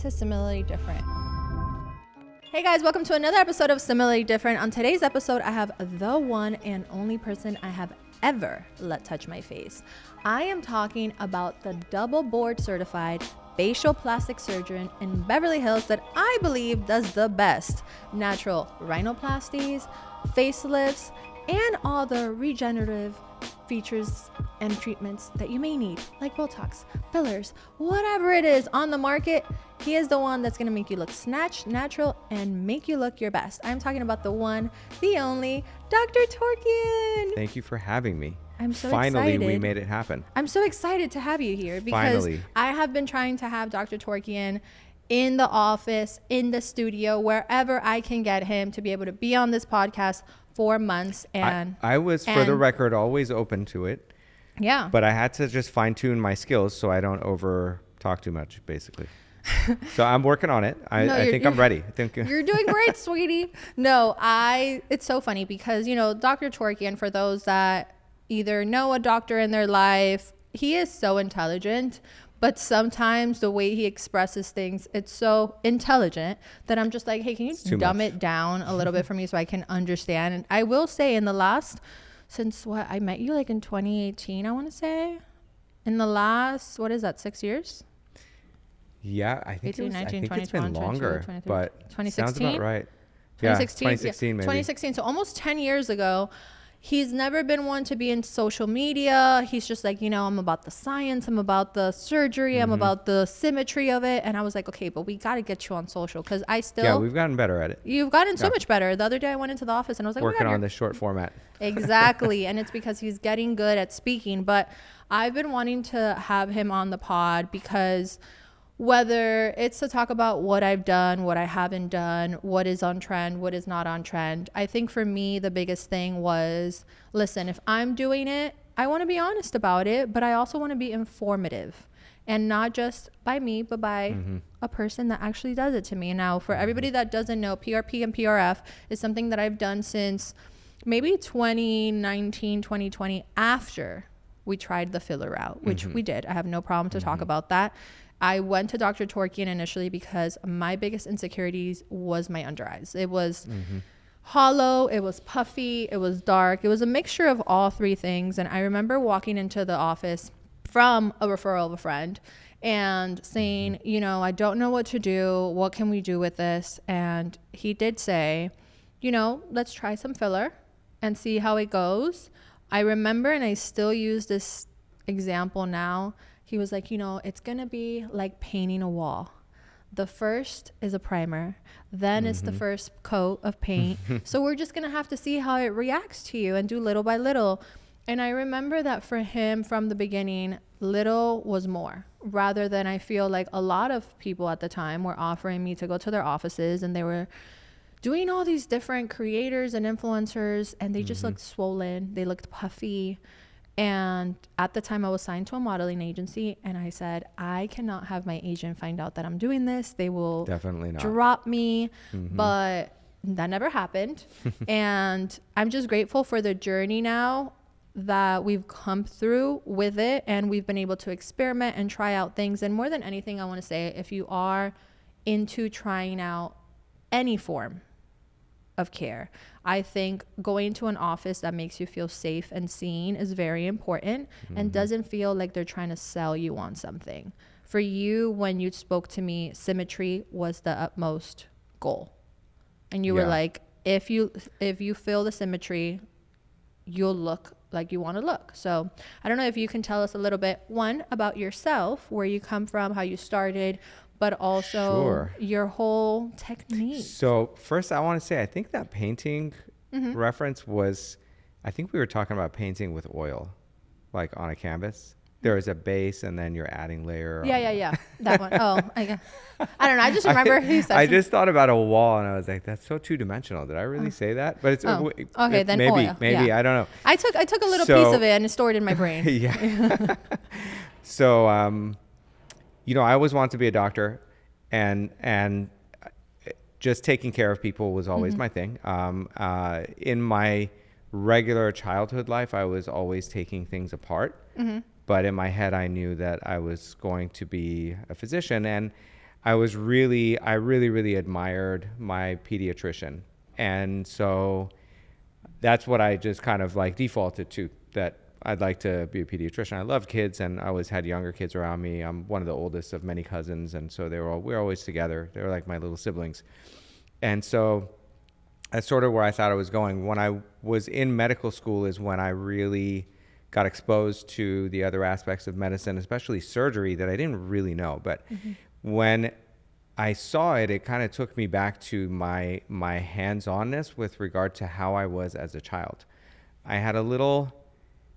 to Similarly Different. Hey guys, welcome to another episode of Similarly Different. On today's episode, I have the one and only person I have ever let touch my face. I am talking about the double board certified facial plastic surgeon in Beverly Hills that I believe does the best natural rhinoplasties, facelifts, and all the regenerative features and treatments that you may need, like Botox, fillers, whatever it is on the market. He is the one that's going to make you look snatched, natural, and make you look your best. I'm talking about the one, the only, Dr. Torkian. Thank you for having me. I'm so Finally, excited. we made it happen. I'm so excited to have you here because I have been trying to have Dr. Torkian in the office, in the studio, wherever I can get him to be able to be on this podcast for months. And I was, for the record, always open to it. Yeah. But I had to just fine tune my skills so I don't over talk too much, basically. So I'm working on it. I think I'm ready. I think you're doing great, sweetie. No, it's so funny because, you know, Dr. Torkian, for those that either know a doctor in their life, he is so intelligent, but sometimes the way he expresses things, it's so intelligent that I'm just like, hey, can you dumb it down a little bit for me so I can understand? And I will say since I met you like in 2018, I want to say, in the last, 6 years? Yeah, I think 18, 19, 20, it's been 21, longer, 22, but 2016? sounds about right. 2016, 2016 maybe. 2016, so almost 10 years ago. He's never been one to be in social media. He's just like, you know, I'm about the science. I'm about the surgery. I'm about the symmetry of it. And I was like, okay, but we got to get you on social because Yeah, we've gotten better at it. You've gotten so much better. The other day I went into the office and I was like, working on this short format. Exactly. And it's because he's getting good at speaking. But I've been wanting to have him on the pod because whether it's to talk about what I've done, what I haven't done, what is on trend, what is not on trend. I think for me, the biggest thing was, listen, if I'm doing it, I want to be honest about it, but I also want to be informative and not just by me, but by a person that actually does it to me. Now, for everybody that doesn't know, PRP and PRF is something that I've done since maybe 2019, 2020, after we tried the filler route, which we did. I have no problem to talk about that. I went to Dr. Torkian initially because my biggest insecurities was my under eyes. It was hollow, it was puffy, it was dark. It was a mixture of all three things. And I remember walking into the office from a referral of a friend and saying, you know, I don't know what to do. What can we do with this? And he did say, you know, let's try some filler and see how it goes. I remember, and I still use this example now, he was like, you know, it's going to be like painting a wall. The first is a primer. Then it's the first coat of paint. So we're just going to have to see how it reacts to you and do little by little. And I remember that for him from the beginning, little was more, rather than I feel like a lot of people at the time were offering me to go to their offices and they were doing all these different creators and influencers and they just looked swollen. They looked puffy. And at the time I was signed to a modeling agency and I said, I cannot have my agent find out that I'm doing this. They will definitely not drop me. But that never happened. And I'm just grateful for the journey now that we've come through with it. And we've been able to experiment and try out things. And more than anything, I want to say, if you are into trying out any form of care, I think going to an office that makes you feel safe and seen is very important and doesn't feel like they're trying to sell you on something. For you, when you spoke to me, symmetry was the utmost goal. And you were like, if you feel the symmetry, you'll look like you want to look. So I don't know if you can tell us a little bit, one, about yourself, where you come from, how you started, but also your whole technique. So first I want to say, I think that painting reference was, I think we were talking about painting with oil, like on a canvas. There is a base and then you're adding layer. Yeah. That one. Oh, I don't know. I just remember who said I just thought about a wall and I was like, that's so two-dimensional. Did I really say that? But it's okay. Then maybe, oil. I don't know. I took a little piece of it and stored it in my brain. Yeah. So, you know, I always wanted to be a doctor, and just taking care of people was always my thing. In my regular childhood life, I was always taking things apart. But in my head, I knew that I was going to be a physician. And I really admired my pediatrician. And so that's what I just kind of like defaulted to, that I'd like to be a pediatrician. I love kids, and I always had younger kids around me. I'm one of the oldest of many cousins, and so we were always together. They were like my little siblings. And so that's sort of where I thought I was going. When I was in medical school is when I really got exposed to the other aspects of medicine, especially surgery, that I didn't really know. But when I saw it, it kind of took me back to my hands-onness with regard to how I was as a child. I had a little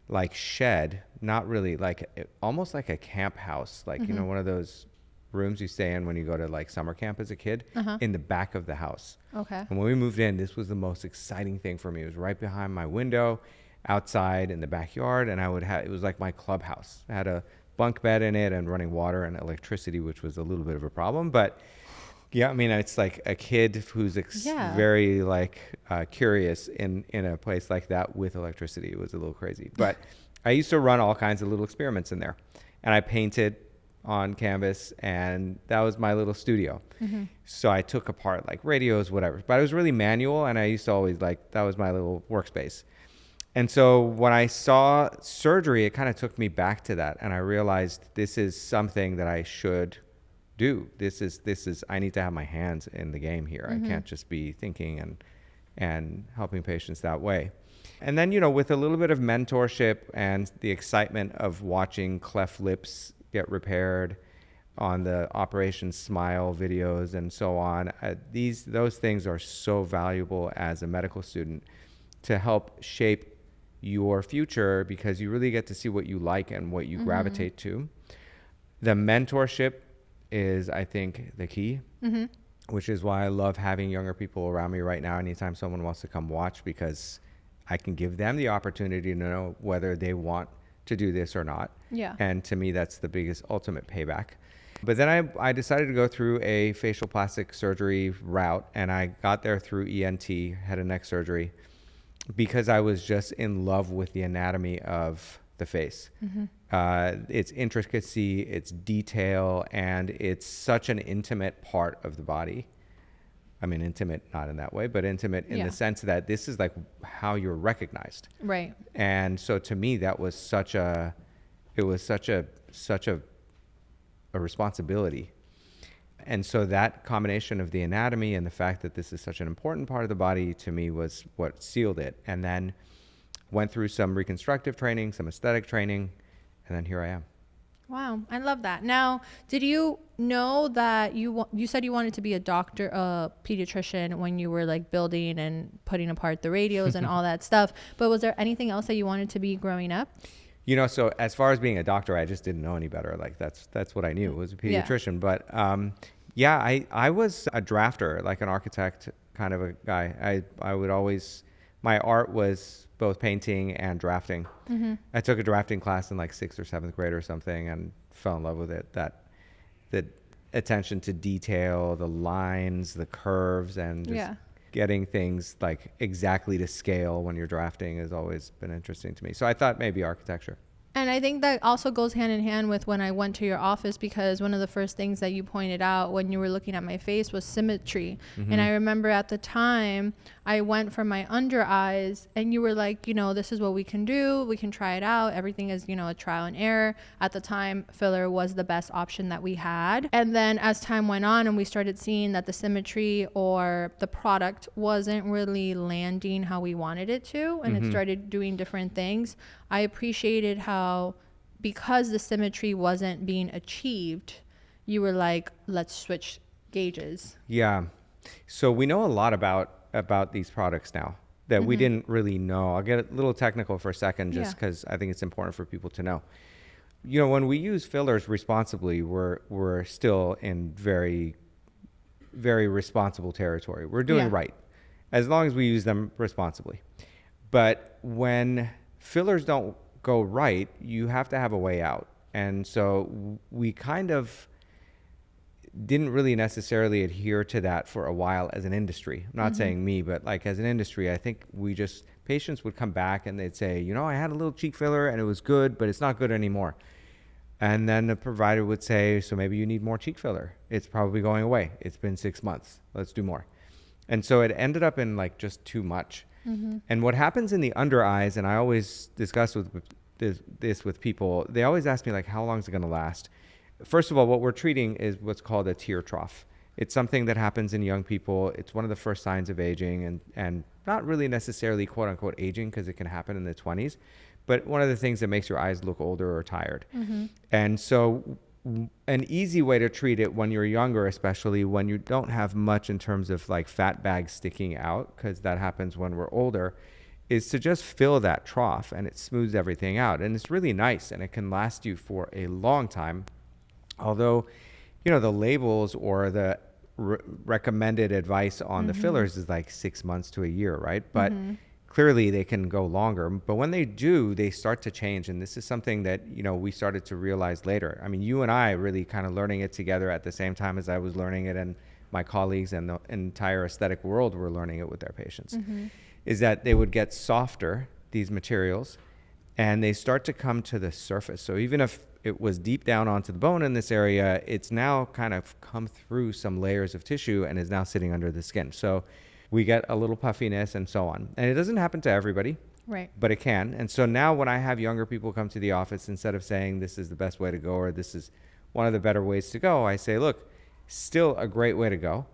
like shed, not really, like almost like a camp house, like, you know, one of those rooms you stay in when you go to like summer camp as a kid, in the back of the house. Okay. And when we moved in, this was the most exciting thing for me. It was right behind my window, outside in the backyard, and it was like my clubhouse. It had a bunk bed in it and running water and electricity, which was a little bit of a problem. But yeah, I mean, it's like a kid who's very like curious in a place like that with electricity. It was a little crazy. But I used to run all kinds of little experiments in there, and I painted on canvas, and that was my little studio. So I took apart like radios, whatever. But it was really manual, and I used to always like, that was my little workspace. And so when I saw surgery, it kind of took me back to that, and I realized this is something that I should do. This is I need to have my hands in the game here. I can't just be thinking and helping patients that way. And then, you know, with a little bit of mentorship and the excitement of watching cleft lips get repaired on the Operation Smile videos and so on, those things are so valuable as a medical student to help shape your future, because you really get to see what you like and what you gravitate to. The mentorship is, I think, the key, which is why I love having younger people around me right now anytime someone wants to come watch, because I can give them the opportunity to know whether they want to do this or not. Yeah. And to me, that's the biggest ultimate payback. But then I decided to go through a facial plastic surgery route, and I got there through ENT, head and neck surgery, because I was just in love with the anatomy of the face. Its intricacy, its detail, and it's such an intimate part of the body. I mean, intimate, not in that way, but intimate in the sense that this is like how you're recognized. Right. And so to me, that was such a responsibility. And so that combination of the anatomy and the fact that this is such an important part of the body, to me, was what sealed it. And then went through some reconstructive training, some aesthetic training, and then here I am. Wow, I love that. Now, did you know that you said you wanted to be a doctor, a pediatrician, when you were like building and putting apart the radios and all that stuff? But was there anything else that you wanted to be growing up? You know, so as far as being a doctor, I just didn't know any better. Like that's what I knew, was a pediatrician. But I was a drafter, like an architect kind of a guy. I would always, my art was both painting and drafting. I took a drafting class in like 6th or 7th grade or something and fell in love with it. The attention to detail, the lines, the curves, and just getting things like exactly to scale when you're drafting has always been interesting to me. So I thought maybe architecture. And I think that also goes hand in hand with when I went to your office, because one of the first things that you pointed out when you were looking at my face was symmetry. And I remember at the time I went for my under eyes, and you were like, you know, this is what we can do. We can try it out. Everything is, you know, a trial and error. At the time, filler was the best option that we had. And then as time went on and we started seeing that the symmetry or the product wasn't really landing how we wanted it to, and it started doing different things, I appreciated how, because the symmetry wasn't being achieved, you were like, let's switch gauges. Yeah. So we know a lot about these products now that we didn't really know. I'll get a little technical for a second, just because I think it's important for people to know. You know, when we use fillers responsibly, we're still in very, very responsible territory. We're doing right, as long as we use them responsibly. But when fillers don't go right, you have to have a way out. And so we kind of didn't really necessarily adhere to that for a while as an industry. I'm not saying me, but like as an industry, I think patients would come back and they'd say, you know, I had a little cheek filler and it was good, but it's not good anymore. And then the provider would say, so maybe you need more cheek filler. It's probably going away. It's been 6 months. Let's do more. And so it ended up in like just too much. And what happens in the under eyes, and I always discuss this with people, they always ask me like, how long is it going to last? First of all, what we're treating is what's called a tear trough. It's something that happens in young people. It's one of the first signs of aging, and not really necessarily quote unquote aging, because it can happen in the 20s, but one of the things that makes your eyes look older or tired. And so an easy way to treat it when you're younger, especially when you don't have much in terms of like fat bags sticking out, because that happens when we're older, is to just fill that trough, and it smooths everything out. And it's really nice, and it can last you for a long time. Although, you know, the labels or the recommended advice on the fillers is like 6 months to a year, right? But clearly they can go longer. But when they do, they start to change. And this is something that, you know, we started to realize later. I mean, you and I really kind of learning it together at the same time as I was learning it, and my colleagues and the entire aesthetic world were learning it with their patients, is that they would get softer, these materials, and they start to come to the surface. So even if it was deep down onto the bone in this area, it's now kind of come through some layers of tissue and is now sitting under the skin. So we get a little puffiness and so on. And it doesn't happen to everybody, Right. but it can. And so now when I have younger people come to the office, instead of saying this is the best way to go or this is one of the better ways to go, I say, look, still a great way to go,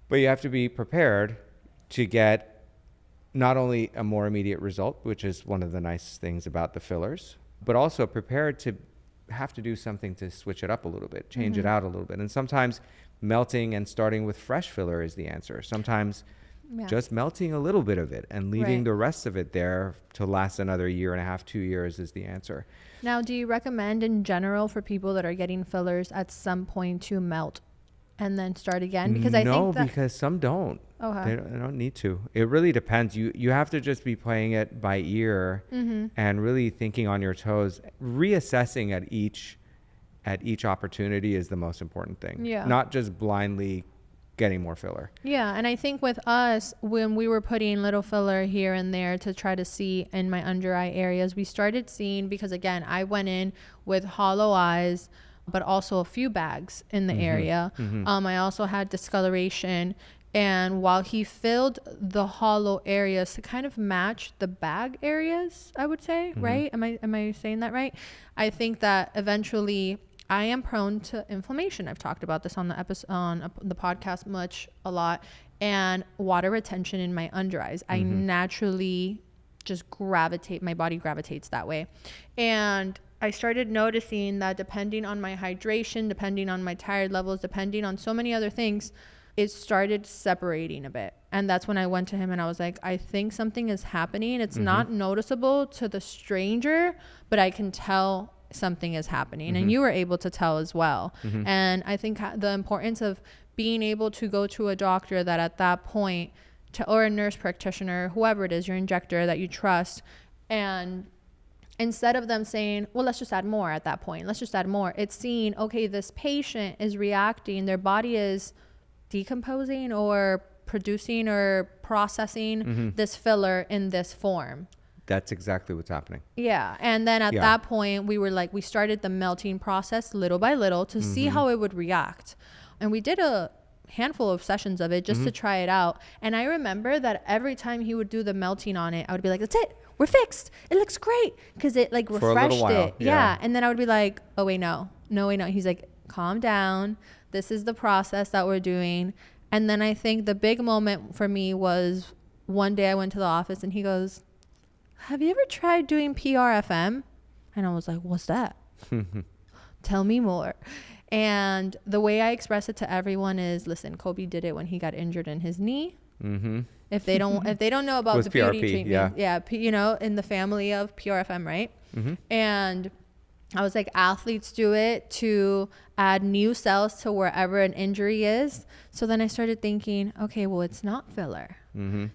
but you have to be prepared to get not only a more immediate result, which is one of the nice things about the fillers, but also prepared to have to do something to switch it up a little bit, change it out a little bit. And sometimes melting and starting with fresh filler is the answer. Sometimes just melting a little bit of it and leaving the rest of it there to last another 1.5 2 years is the answer. Now, do you recommend in general for people that are getting fillers at some point to melt and then start again? Because I think that because some don't. Okay. They don't need to. It really depends. You have to just be playing it by ear and really thinking on your toes. Reassessing at each opportunity is the most important thing. Yeah. Not just blindly getting more filler. Yeah, and I think with us, when we were putting little filler here and there to try to see in my under eye areas, we started seeing, because again, I went in with hollow eyes, but also a few bags in the area. I also had discoloration. And while he filled the hollow areas to kind of match the bag areas, I would say, right? Am I saying that right? I think that eventually I am prone to inflammation. I've talked about this on the episode, on the podcast a lot, and water retention in my under eyes. I naturally just my body gravitates that way. And I started noticing that depending on my hydration, depending on my tired levels, depending on so many other things, it started separating a bit. And that's when I went to him and I was like, I think something is happening. It's not noticeable to the stranger, but I can tell something is happening. And you were able to tell as well. And I think the importance of being able to go to a doctor that at that point, or a nurse practitioner, whoever it is, your injector that you trust, and instead of them saying, well, let's just add more at that point, let's just add more, it's seeing, okay, this patient is reacting, their body is decomposing or producing or processing this filler in this form. That's exactly what's happening. Yeah. And then at that point, we started the melting process little by little to see how it would react. And we did a handful of sessions of it just to try it out. And I remember that every time he would do the melting on it, I would be like, that's it, we're fixed, it looks great, because it like refreshed it. Yeah. And then I would be like, oh wait, no. He's like, calm down, this is the process that we're doing. And then I think the big moment for me was one day I went to the office and he goes, have you ever tried doing PRFM? And I was like, what's that? Tell me more. And the way I express it to everyone is, listen, Kobe did it when he got injured in his knee. If they don't know about the beauty treatment, you know, in the family of PRFM, right? And I was like, athletes do it to add new cells to wherever an injury is. So then I started thinking, okay, well, it's not filler.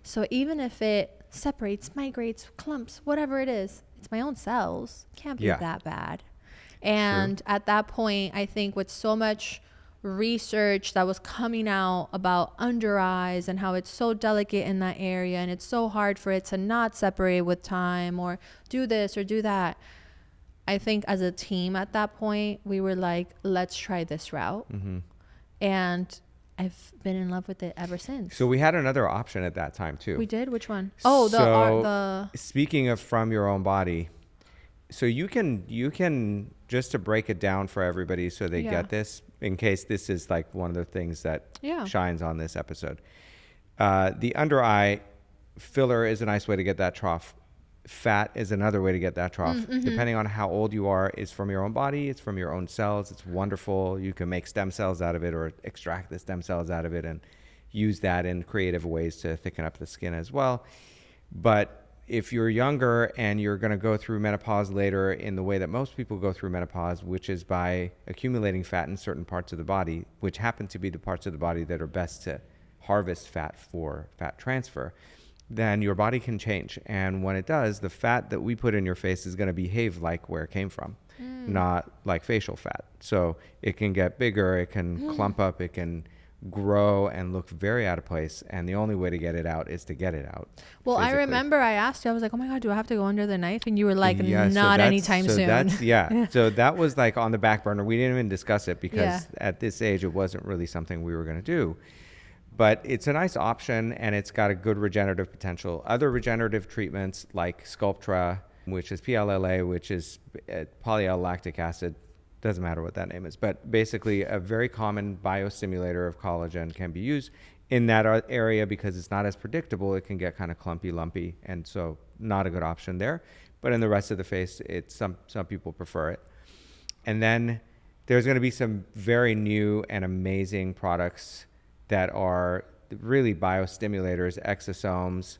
So even if it separates, migrates, clumps, whatever it is, it's my own cells. Can't be that bad. And at that point, I think with so much research that was coming out about under eyes and how it's so delicate in that area and it's so hard for it to not separate with time or do this or do that, I think as a team at that point, we were like, let's try this route. And I've been in love with it ever since. So we had another option at that time too. We did? Which one? Oh, the speaking of from your own body, so you can just to break it down for everybody so they get this, in case this is like one of the things that shines on this episode. The under eye filler is a nice way to get that trough. Fat is another way to get that trough. Depending on how old you are, it's from your own body, it's from your own cells. It's wonderful. You can make stem cells out of it or extract the stem cells out of it and use that in creative ways to thicken up the skin as well. But if you're younger and you're going to go through menopause later in the way that most people go through menopause, which is by accumulating fat in certain parts of the body, which happen to be the parts of the body that are best to harvest fat for fat transfer, then your body can change. And when it does, the fat that we put in your face is going to behave like where it came from, not like facial fat. So it can get bigger, it can clump up, it can grow and look very out of place. And the only way to get it out is to get it out. Well, physically. I remember I asked you, I was like, oh my God, do I have to go under the knife? And you were like, not anytime soon. So that was like on the back burner. We didn't even discuss it because at this age, it wasn't really something we were going to do. But it's a nice option and it's got a good regenerative potential. Other regenerative treatments like Sculptra, which is PLLA, which is polyl-lactic acid, doesn't matter what that name is, but basically a very common biostimulator of collagen can be used in that area because it's not as predictable. It can get kind of clumpy, lumpy, and so not a good option there. But in the rest of the face, it's some people prefer it. And then there's going to be some very new and amazing products that are really biostimulators, exosomes,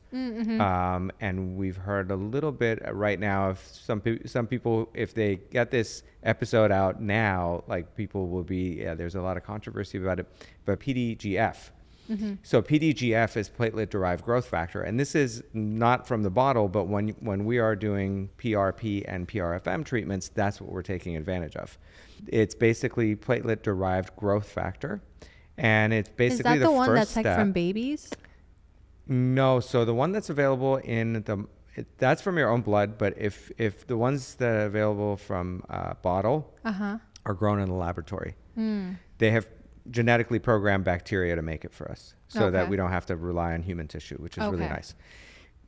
and we've heard a little bit right now of some people, if they get this episode out now, like people will be, there's a lot of controversy about it, but PDGF. So PDGF is platelet-derived growth factor, and this is not from the bottle, but when we are doing PRP and PRFM treatments, that's what we're taking advantage of. It's basically platelet-derived growth factor. And it's basically the first step. Is that the one that's like from babies? No. So the one that's available that's from your own blood. But if the ones that are available from bottle are grown in the laboratory, they have genetically programmed bacteria to make it for us so that we don't have to rely on human tissue, which is really nice.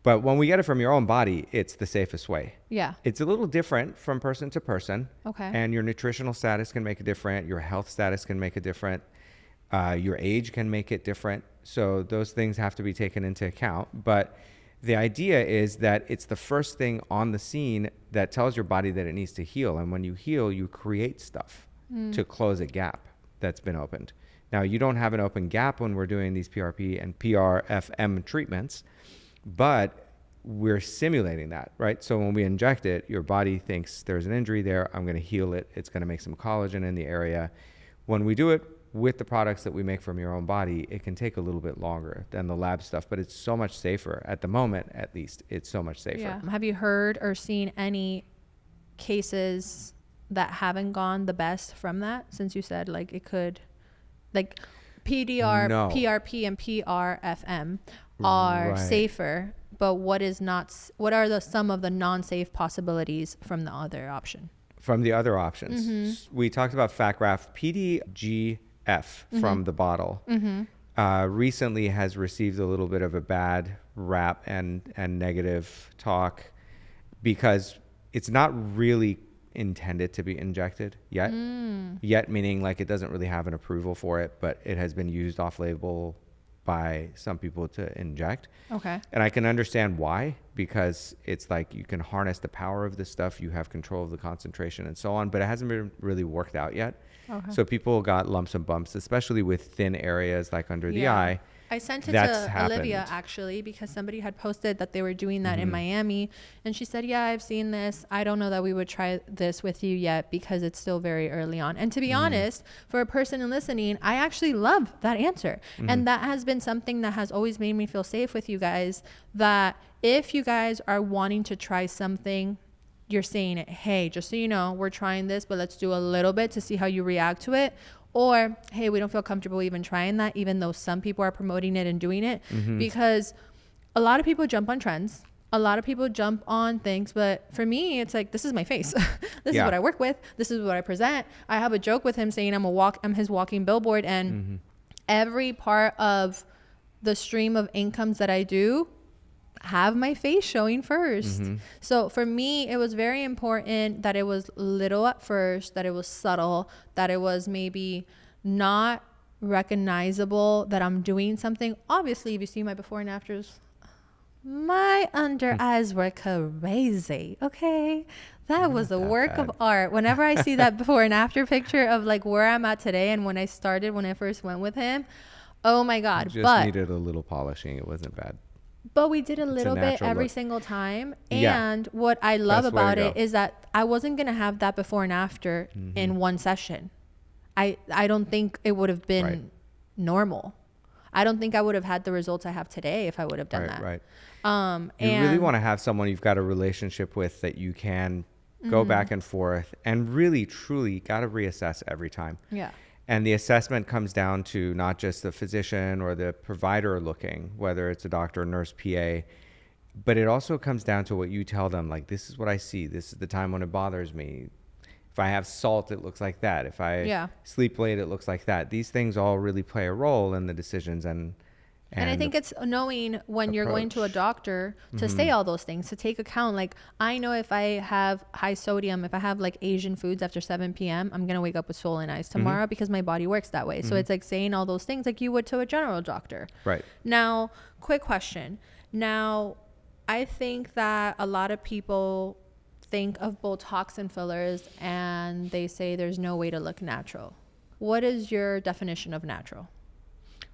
But when we get it from your own body, it's the safest way. Yeah. It's a little different from person to person. Okay. And your nutritional status can make it different. Your health status can make it different. Your age can make it different. So those things have to be taken into account. But the idea is that it's the first thing on the scene that tells your body that it needs to heal. And when you heal, you create stuff to close a gap that's been opened. Now, you don't have an open gap when we're doing these PRP and PRFM treatments, but we're simulating that, right? So when we inject it, your body thinks there's an injury there. I'm going to heal it. It's going to make some collagen in the area. When we do it with the products that we make from your own body, it can take a little bit longer than the lab stuff, but it's so much safer. At the moment, at least, it's so much safer. Yeah. Have you heard or seen any cases that haven't gone the best from that? Since you said like it could, like PRP and PRFM are safer, but what are some of the non-safe possibilities from the other option? From the other options, we talked about fat graft. PDGF from the bottle recently has received a little bit of a bad rap and negative talk because it's not really intended to be injected yet. Yet meaning like it doesn't really have an approval for it, but it has been used off-label by some people to inject. Okay. And I can understand why, because it's like you can harness the power of this stuff, you have control of the concentration and so on, but it hasn't been really worked out yet. Okay. So people got lumps and bumps, especially with thin areas like under the eye. I sent it to Olivia actually because somebody had posted that they were doing that in Miami, and she said, yeah, I've seen this. I don't know that we would try this with you yet because it's still very early on. And to be honest, for a person listening, I actually love that answer. And that has been something that has always made me feel safe with you guys, that if you guys are wanting to try something, you're saying it, hey, just so you know, we're trying this, but let's do a little bit to see how you react to it. Or, hey, we don't feel comfortable even trying that, even though some people are promoting it and doing it, because a lot of people jump on trends a lot of people jump on things, but for me, it's like, this is my face. This is what I work with. This is what I present. I have a joke with him saying I'm his walking billboard, and every part of the stream of incomes that I do have my face showing first. So for me, it was very important that it was little at first, that it was subtle, that it was maybe not recognizable that I'm doing something. Obviously, if you see my before and afters, my under eyes were crazy. Okay. That was a work of art. Whenever I see that before and after picture of like where I'm at today and when I first went with him, oh my God. Just needed a little polishing. It wasn't bad. But we did a little bit every single time. And what I love about it is that I wasn't going to have that before and after in one session. I don't think it would have been normal. I don't think I would have had the results I have today if I would have done that. Right. You really want to have someone you've got a relationship with that you can go back and forth and really, truly got to reassess every time. Yeah. And the assessment comes down to not just the physician or the provider looking, whether it's a doctor, nurse, PA, but it also comes down to what you tell them. Like, this is what I see. This is the time when it bothers me. If I have salt, it looks like that. If I sleep late, it looks like that. These things all really play a role in the decisions and I think it's knowing when you're going to a doctor to say all those things, to take account. Like, I know if I have high sodium, if I have like Asian foods after 7 p.m., I'm going to wake up with swollen eyes tomorrow because my body works that way. So it's like saying all those things like you would to a general doctor. Right. Now, quick question. Now, I think that a lot of people think of Botox and fillers and they say there's no way to look natural. What is your definition of natural?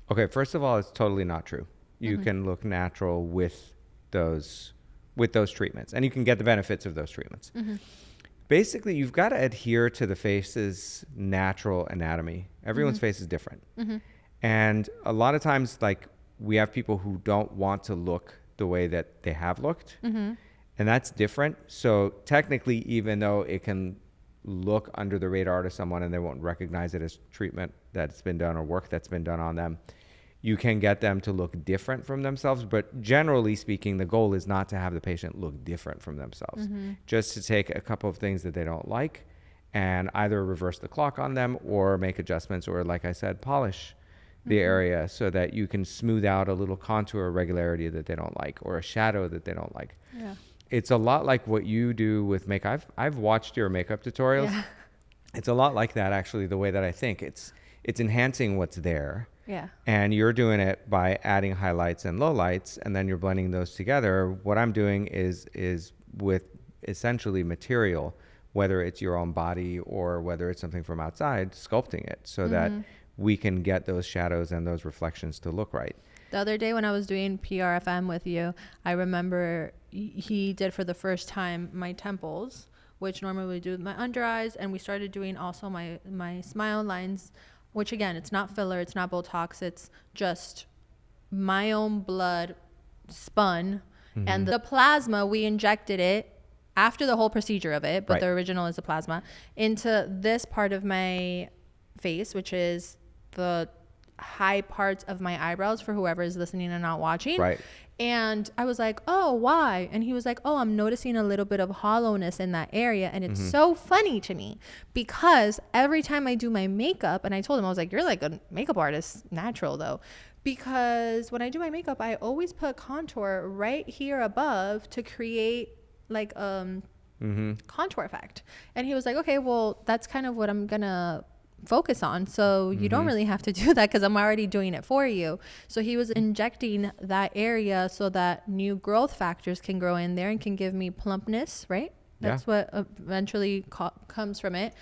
Okay, first of all, it's totally not true. You can look natural with those treatments, and you can get the benefits of those treatments. Basically, you've got to adhere to the face's natural anatomy. Everyone's face is different. And a lot of times, like, we have people who don't want to look the way that they have looked, and that's different. So technically, even though it can look under the radar to someone and they won't recognize it as treatment that's been done or work that's been done on them, you can get them to look different from themselves. But generally speaking, the goal is not to have the patient look different from themselves, just to take a couple of things that they don't like and either reverse the clock on them or make adjustments or, like I said, polish the area so that you can smooth out a little contour irregularity that they don't like or a shadow that they don't like. Yeah. It's a lot like what you do with makeup. I've watched your makeup tutorials. Yeah. It's a lot like that, actually, the way that I think. It's enhancing what's there. Yeah. And you're doing it by adding highlights and lowlights, and then you're blending those together. What I'm doing is with essentially material, whether it's your own body or whether it's something from outside, sculpting it so that we can get those shadows and those reflections to look right. The other day when I was doing PRFM with you, I remember he did for the first time my temples, which normally we do with my under eyes, and we started doing also my smile lines, which again, it's not filler, it's not Botox, it's just my own blood spun, and the plasma, we injected it after the whole procedure of it, but the original is the plasma, into this part of my face, which is the high parts of my eyebrows for whoever is listening and not watching. Right. And I was like, oh, why? And he was like, oh, I'm noticing a little bit of hollowness in that area. And it's so funny to me because every time I do my makeup, and I told him, I was like, you're like a makeup artist, natural though. Because when I do my makeup, I always put contour right here above to create like contour effect. And he was like, okay, well, that's kind of what I'm gonna focus on, so you don't really have to do that because I'm already doing it for you. So he was injecting that area so that new growth factors can grow in there and can give me plumpness, right? That's what eventually comes from it.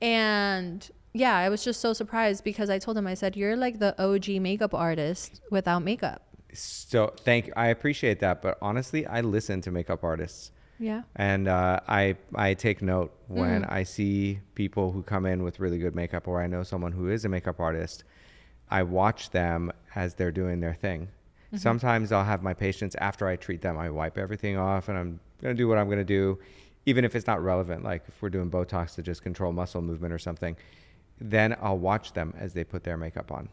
And yeah, I was just so surprised because I told him, I said, you're like the OG makeup artist without makeup. So thank you. I appreciate that, but honestly, I listen to makeup artists. Yeah. And I take note when I see people who come in with really good makeup, or I know someone who is a makeup artist. I watch them as they're doing their thing. Sometimes I'll have my patients, after I treat them, I wipe everything off and I'm going to do what I'm going to do, even if it's not relevant. Like if we're doing Botox to just control muscle movement or something, then I'll watch them as they put their makeup on.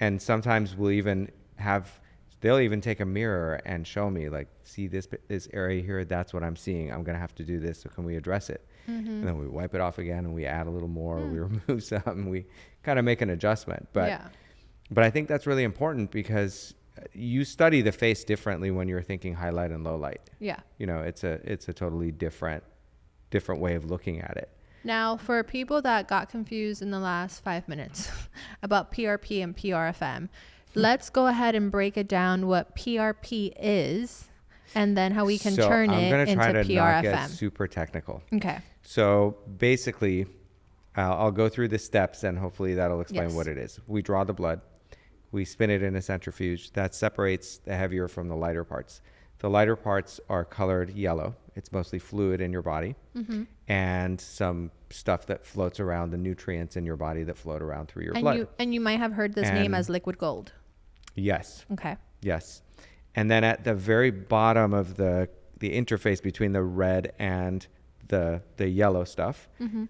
And sometimes we'll even have They'll even take a mirror and show me, like, see this area here, that's what I'm seeing. I'm going to have to do this. So can we address it? And then we wipe it off again and we add a little more, we remove some, and we kind of make an adjustment. But I think that's really important because you study the face differently when you're thinking highlight and low light. Yeah. You know, it's a totally different way of looking at it. Now, for people that got confused in the last 5 minutes about PRP and PRFM, let's go ahead and break it down what PRP is and then how we can turn it into PRFM. I'm going to try to not get super technical. Okay. So basically, I'll go through the steps and hopefully that'll explain what it is. We draw the blood. We spin it in a centrifuge. That separates the heavier from the lighter parts. The lighter parts are colored yellow. It's mostly fluid in your body and some stuff that floats around, the nutrients in your body that float around through your blood. And you might have heard this name as liquid gold. Yes. Okay. Yes. And then at the very bottom of the interface between the red and the yellow stuff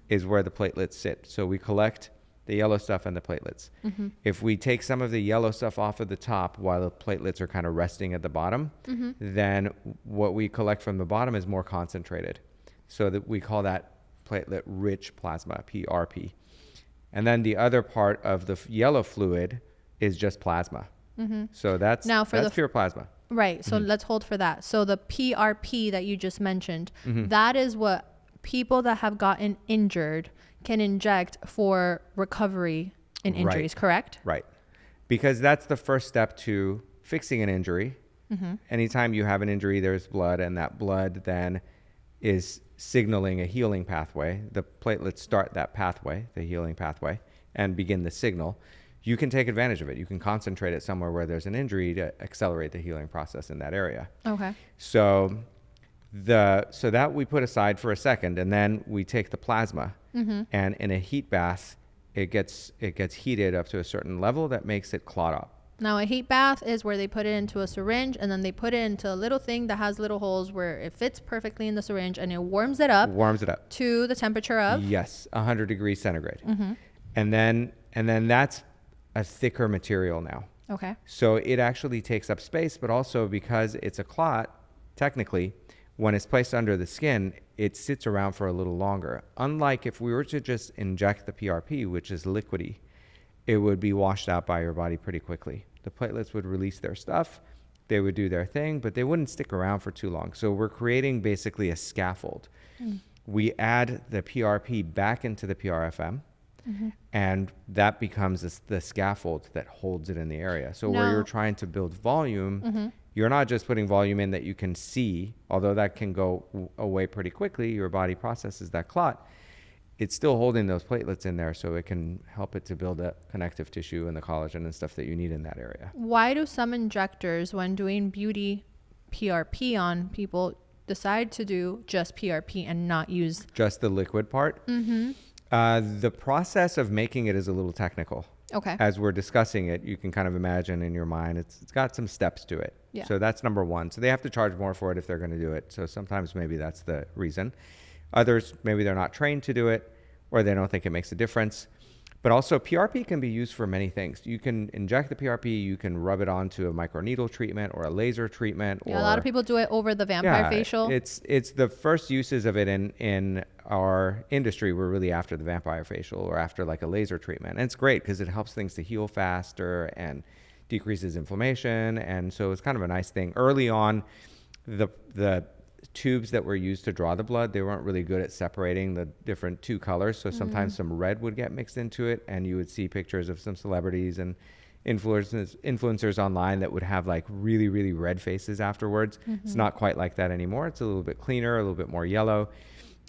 is where the platelets sit. So we collect the yellow stuff and the platelets. If we take some of the yellow stuff off of the top while the platelets are kind of resting at the bottom, then what we collect from the bottom is more concentrated. So that we call that platelet rich plasma, PRP. And then the other part of the yellow fluid is just plasma. So that's pure plasma. Right. So let's hold for that. So the PRP that you just mentioned, that is what people that have gotten injured can inject for recovery in injuries, correct? Right. Because that's the first step to fixing an injury. Anytime you have an injury, there's blood, and that blood then is signaling a healing pathway. The platelets start that pathway, the healing pathway, and begin the signal. You can take advantage of it. You can concentrate it somewhere where there's an injury to accelerate the healing process in that area. Okay. So that we put aside for a second, and then we take the plasma, and in a heat bath, it gets heated up to a certain level that makes it clot up. Now, a heat bath is where they put it into a syringe, and then they put it into a little thing that has little holes where it fits perfectly in the syringe, and it warms it up to the temperature of 100 degrees centigrade. And then that's a thicker material now. Okay. So it actually takes up space, but also because it's a clot, technically, when it's placed under the skin, it sits around for a little longer. Unlike if we were to just inject the PRP, which is liquidy, it would be washed out by your body pretty quickly. The platelets would release their stuff, they would do their thing, but they wouldn't stick around for too long. So we're creating basically a scaffold. We add the PRP back into the PRFM, and that becomes the scaffold that holds it in the area. So where you're trying to build volume, you're not just putting volume in that you can see, although that can go away pretty quickly. Your body processes that clot. It's still holding those platelets in there so it can help it to build up connective tissue and the collagen and stuff that you need in that area. Why do some injectors, when doing beauty PRP on people, decide to do just PRP and not use just the liquid part? The process of making it is a little technical. Okay. As we're discussing it, you can kind of imagine in your mind, it's got some steps to it. Yeah. So that's number one. So they have to charge more for it if they're going to do it. So sometimes maybe that's the reason. Others, maybe they're not trained to do it, or they don't think it makes a difference. But also PRP can be used for many things. You can inject the PRP, you can rub it onto a microneedle treatment or a laser treatment. Yeah, a lot of people do it over the vampire facial. It's the first uses of it in our industry were really after the vampire facial or after like a laser treatment. And it's great because it helps things to heal faster and decreases inflammation. And so it's kind of a nice thing. Early on, the tubes that were used to draw the blood, they weren't really good at separating the different two colors. So sometimes some red would get mixed into it, and you would see pictures of some celebrities and influencers online that would have like really, really red faces afterwards. It's not quite like that anymore. It's a little bit cleaner, a little bit more yellow.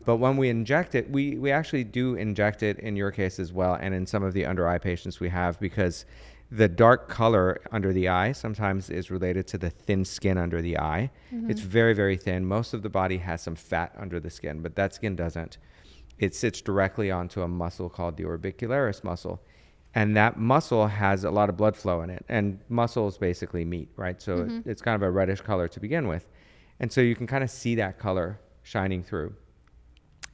But when we inject it, we actually do inject it in your case as well, and in some of the under eye patients we have, because the dark color under the eye sometimes is related to the thin skin under the eye. It's very, very thin. Most of the body has some fat under the skin, but that skin doesn't. It sits directly onto a muscle called the orbicularis muscle. And that muscle has a lot of blood flow in it. And muscle is basically meat, right? So it's kind of a reddish color to begin with. And so you can kind of see that color shining through.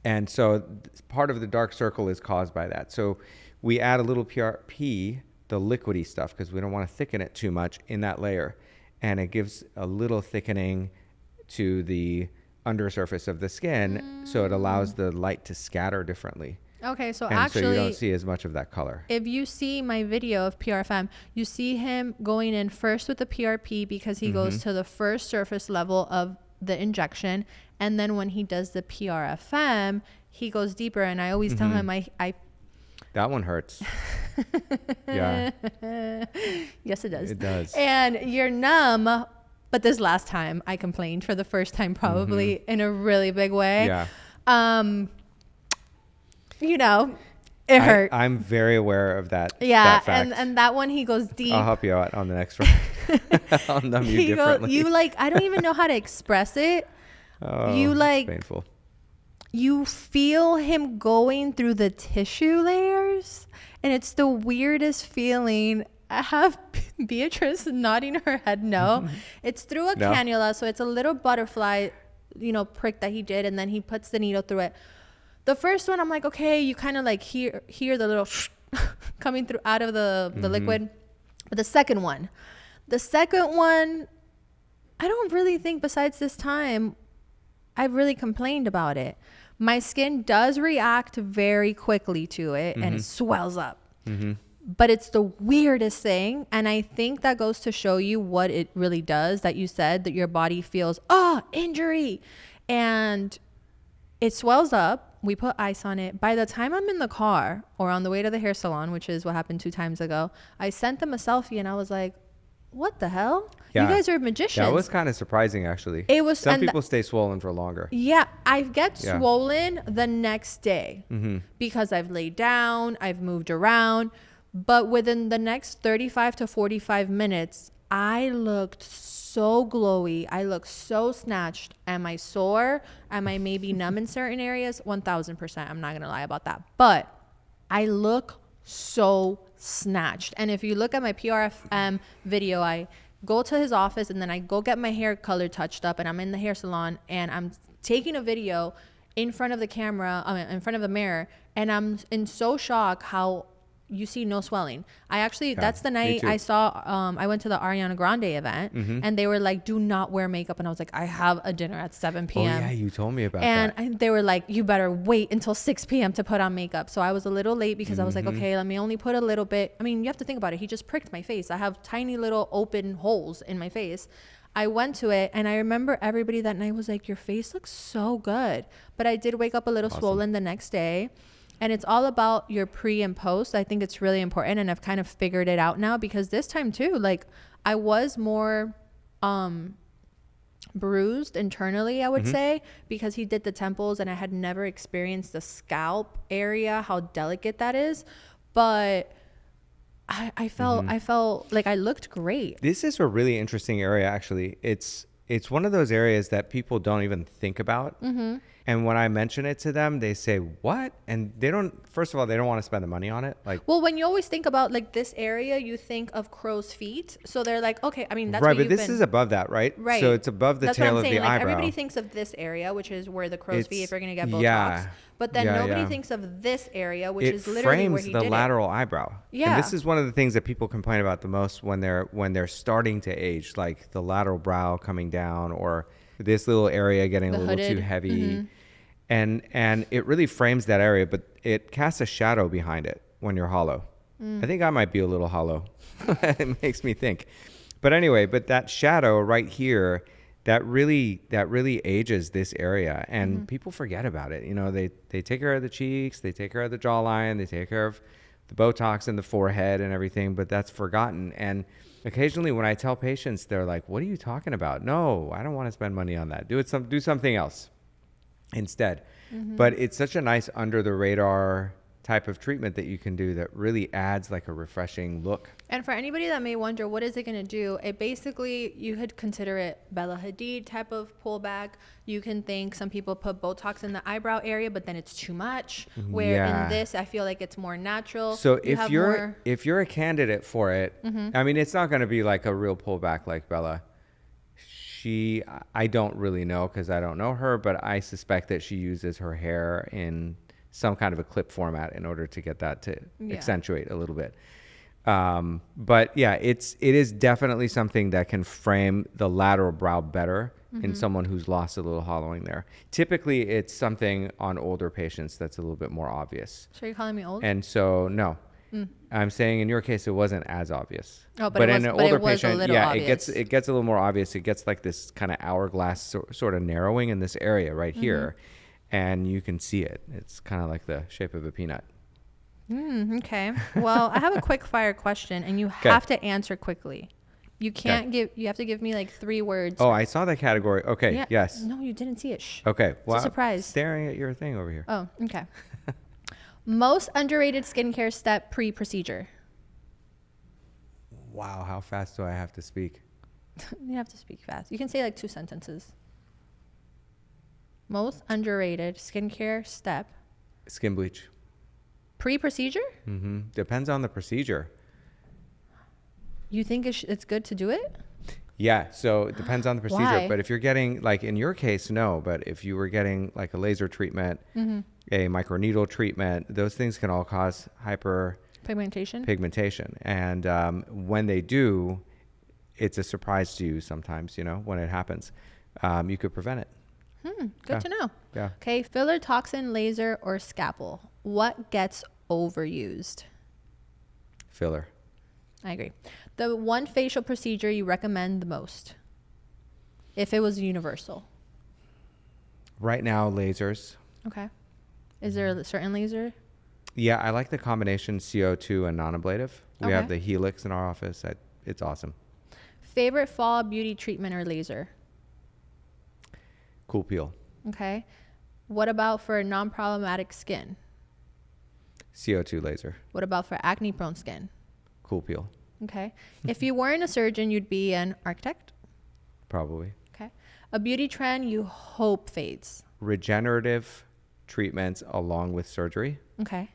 And so part of the dark circle is caused by that. So we add a little PRP, the liquidy stuff, because we don't want to thicken it too much in that layer. and it gives a little thickening to the undersurface of the skin, so it allows the light to scatter differently. Okay, so And actually, so you don't see as much of that color. if you see my video of PRFM, you see him going in first with the PRP because he goes to the first surface level of the injection. And then when he does the PRFM, he goes deeper. And I always tell him, I That one hurts. Yeah. Yes, it does. It does. And you're numb. But this last time I complained for the first time, probably in a really big way. Yeah. You know, it hurt. I'm very aware of that. Yeah, that fact. and that one he goes deep. I'll help you out on the next one. I'll numb you differently. You like, I don't even know how to express it. Oh, You like, it's painful. you feel him going through the tissue layers, and it's the weirdest feeling. I have Beatrice nodding her head no. It's through a cannula, so it's a little butterfly, prick that he did, and then he puts the needle through it. The first one, I'm like, okay, you kind of like hear the little coming through out of the liquid. But the second one, I don't really think besides this time I've really complained about it. My skin does react very quickly to it and it swells up. But it's the weirdest thing. And I think that goes to show you what it really does, that you said that your body feels, injury. And it swells up. We put ice on it. By the time I'm in the car or on the way to the hair salon, which is what happened 2 times ago, I sent them a selfie and I was like, what the hell? Yeah. You guys are magicians. That was kind of surprising, actually. It was. Some people stay swollen for longer. Yeah, I get swollen the next day because I've laid down, I've moved around. But within the next 35 to 45 minutes, I looked so glowy. I looked so snatched. Am I sore? Am I maybe numb in certain areas? 1000%. I'm not going to lie about that. But I look so snatched. And if you look at my PRFM video, I go to his office and then I go get my hair color touched up and I'm in the hair salon and I'm taking a video in front of the camera, in front of the mirror. And I'm in so shock how you see no swelling. I actually, that's the night I saw, I went to the Ariana Grande event and they were like, do not wear makeup. And I was like, I have a dinner at 7 p.m. Oh yeah, you told me about that. And they were like, you better wait until 6 p.m. to put on makeup. So I was a little late because I was like, okay, let me only put a little bit. I mean, you have to think about it. He just pricked my face. I have tiny little open holes in my face. I went to it and I remember everybody that night was like, your face looks so good. But I did wake up a little swollen the next day. And it's all about your pre and post. I think it's really important. And I've kind of figured it out now because this time too, like I was more bruised internally, I would say, because he did the temples and I had never experienced the scalp area, how delicate that is. But I felt like I looked great. This is a really interesting area, actually. It's one of those areas that people don't even think about. And when I mention it to them, they say, what? And they don't, first of all, they don't want to spend the money on it. Like, well, when you always think about like this area, you think of crow's feet. So they're like, okay, I mean, that's right, but this is above that, right? Right. So it's above the tail of the eyebrow. Everybody thinks of this area, which is where the crow's feet, if you're going to get Botox. But then nobody thinks of this area, which is literally where he did it. It frames the lateral eyebrow. Yeah. And this is one of the things that people complain about the most when they're starting to age, like the lateral brow coming down or this little area getting a little too heavy. And it really frames that area, but it casts a shadow behind it when you're hollow. I think I might be a little hollow. It makes me think. But anyway, that shadow right here, that really ages this area, and people forget about it. You know, they take care of the cheeks, they take care of the jawline, they take care of the Botox in the forehead and everything, but that's forgotten. And occasionally when I tell patients, they're like, what are you talking about? No, I don't want to spend money on that. Do something else instead. But it's such a nice under the radar type of treatment that you can do that really adds like a refreshing look. And for anybody that may wonder, what is it going to do? It basically, you could consider it Bella Hadid type of pullback. You can think some people put Botox in the eyebrow area, but then it's too much. Where in this, I feel like it's more natural. So if you're a candidate for it, I mean, it's not going to be like a real pullback like Bella. I don't really know because I don't know her, but I suspect that she uses her hair in some kind of a clip format in order to get that to accentuate a little bit. But yeah, it is definitely something that can frame the lateral brow better in someone who's lost a little hollowing there. Typically, it's something on older patients that's a little bit more obvious. So you're calling me old? And so, no. I'm saying in your case, it wasn't as obvious. Oh, but in an older patient, yeah, obvious. it gets a little more obvious. It gets like this kind of hourglass sort of narrowing in this area right here. And you can see it. It's kind of like the shape of a peanut. Okay. Well, I have a quick fire question, and you have to answer quickly. You can't you have to give me like 3 words. Oh, I saw that category. Okay. Yeah. Yes. No, you didn't see it. Shh. Okay. Well, it's a surprise. Staring at your thing over here. Oh, okay. Most underrated skincare step pre-procedure. Wow. How fast do I have to speak? You have to speak fast. You can say like 2 sentences. Most underrated skincare step. Skin bleach. Pre-procedure? Depends on the procedure. You think it's good to do it? Yeah, so it depends on the procedure. Why? But if you're getting, like in your case, no. But if you were getting like a laser treatment, a microneedle treatment, those things can all cause Pigmentation. And when they do, it's a surprise to you sometimes, when it happens. You could prevent it. Good to know. Yeah. Okay, filler, toxin, laser, or scalpel. What gets overused? Filler. I agree. The one facial procedure you recommend the most, if it was universal. Right now, lasers. Okay. Is there a certain laser? Yeah, I like the combination CO2 and non-ablative. We have the Helix in our office. It's awesome. Favorite fall beauty treatment or laser? Cool peel. Okay. What about for non-problematic skin? CO2 laser. What about for acne-prone skin? Cool peel. Okay. If you weren't a surgeon, you'd be an architect? Probably. Okay. A beauty trend you hope fades? Regenerative treatments along with surgery. Okay.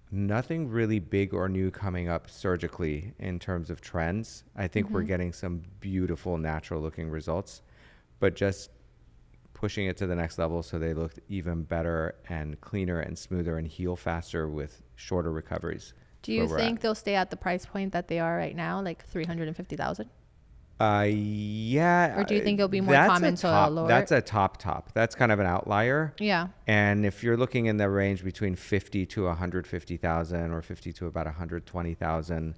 Nothing really big or new coming up surgically in terms of trends. I think we're getting some beautiful natural looking results, but just pushing it to the next level so they look even better and cleaner and smoother and heal faster with shorter recoveries. Do you think they'll stay at the price point that they are right now, like $350,000? Yeah. Or do you think it'll be more common to lower? That's a top. That's kind of an outlier. Yeah. And if you're looking in the range between 50 to 150,000 or 50 to about 120,000,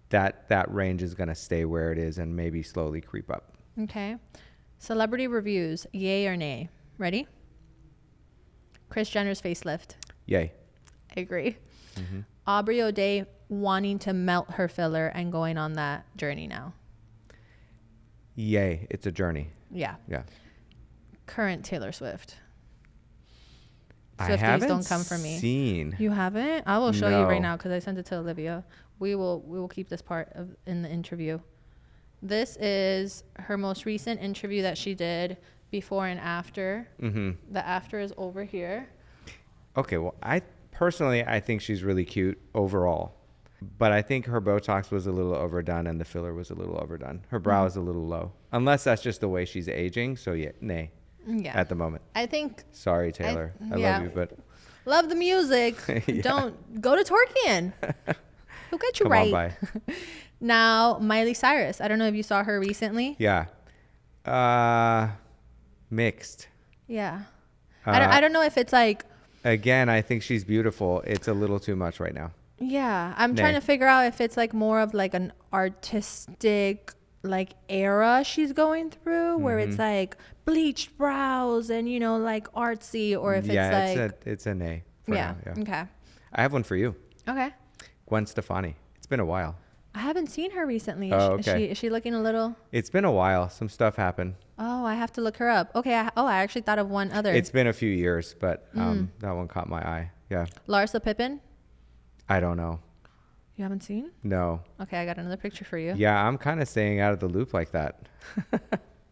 that range is going to stay where it is and maybe slowly creep up. Okay. Celebrity reviews, yay or nay? Ready? Kris Jenner's facelift. Yay. I agree. Aubrey O'Day wanting to melt her filler and going on that journey now. Yay. It's a journey. Yeah. Yeah. Current Taylor Swift. I haven't don't come for me. Seen. You haven't? I will show you No. right now because I sent it to Olivia. We will keep this part in the interview. This is her most recent interview that she did before and after. The after is over here. Okay. Well, I think she's really cute overall, but I think her Botox was a little overdone and the filler was a little overdone. Her brow is a little low, unless that's just the way she's aging. So yeah, nay. Yeah. At the moment. I think. Sorry, Taylor. I love you, but. Love the music. Yeah. Don't go to Torkian. He'll get you Come right. on by. Now, Miley Cyrus. I don't know if you saw her recently. Yeah. Mixed. Yeah. I don't know if it's like. Again, I think she's beautiful. It's a little too much right now. Yeah. I'm trying to figure out if it's like more of like an artistic like era she's going through where it's like bleached brows and, like artsy, or if it's like. It's a nay. Yeah. Now, Okay. I have one for you. Okay. Gwen Stefani. It's been a while. I haven't seen her recently. Oh, okay. Is she looking a little? It's been a while. Some stuff happened. Oh, I have to look her up. Okay. I actually thought of one other. It's been a few years, but that one caught my eye. Yeah. Larsa Pippen. I don't know. You haven't seen? No. Okay, I got another picture for you. Yeah, I'm kind of staying out of the loop like that.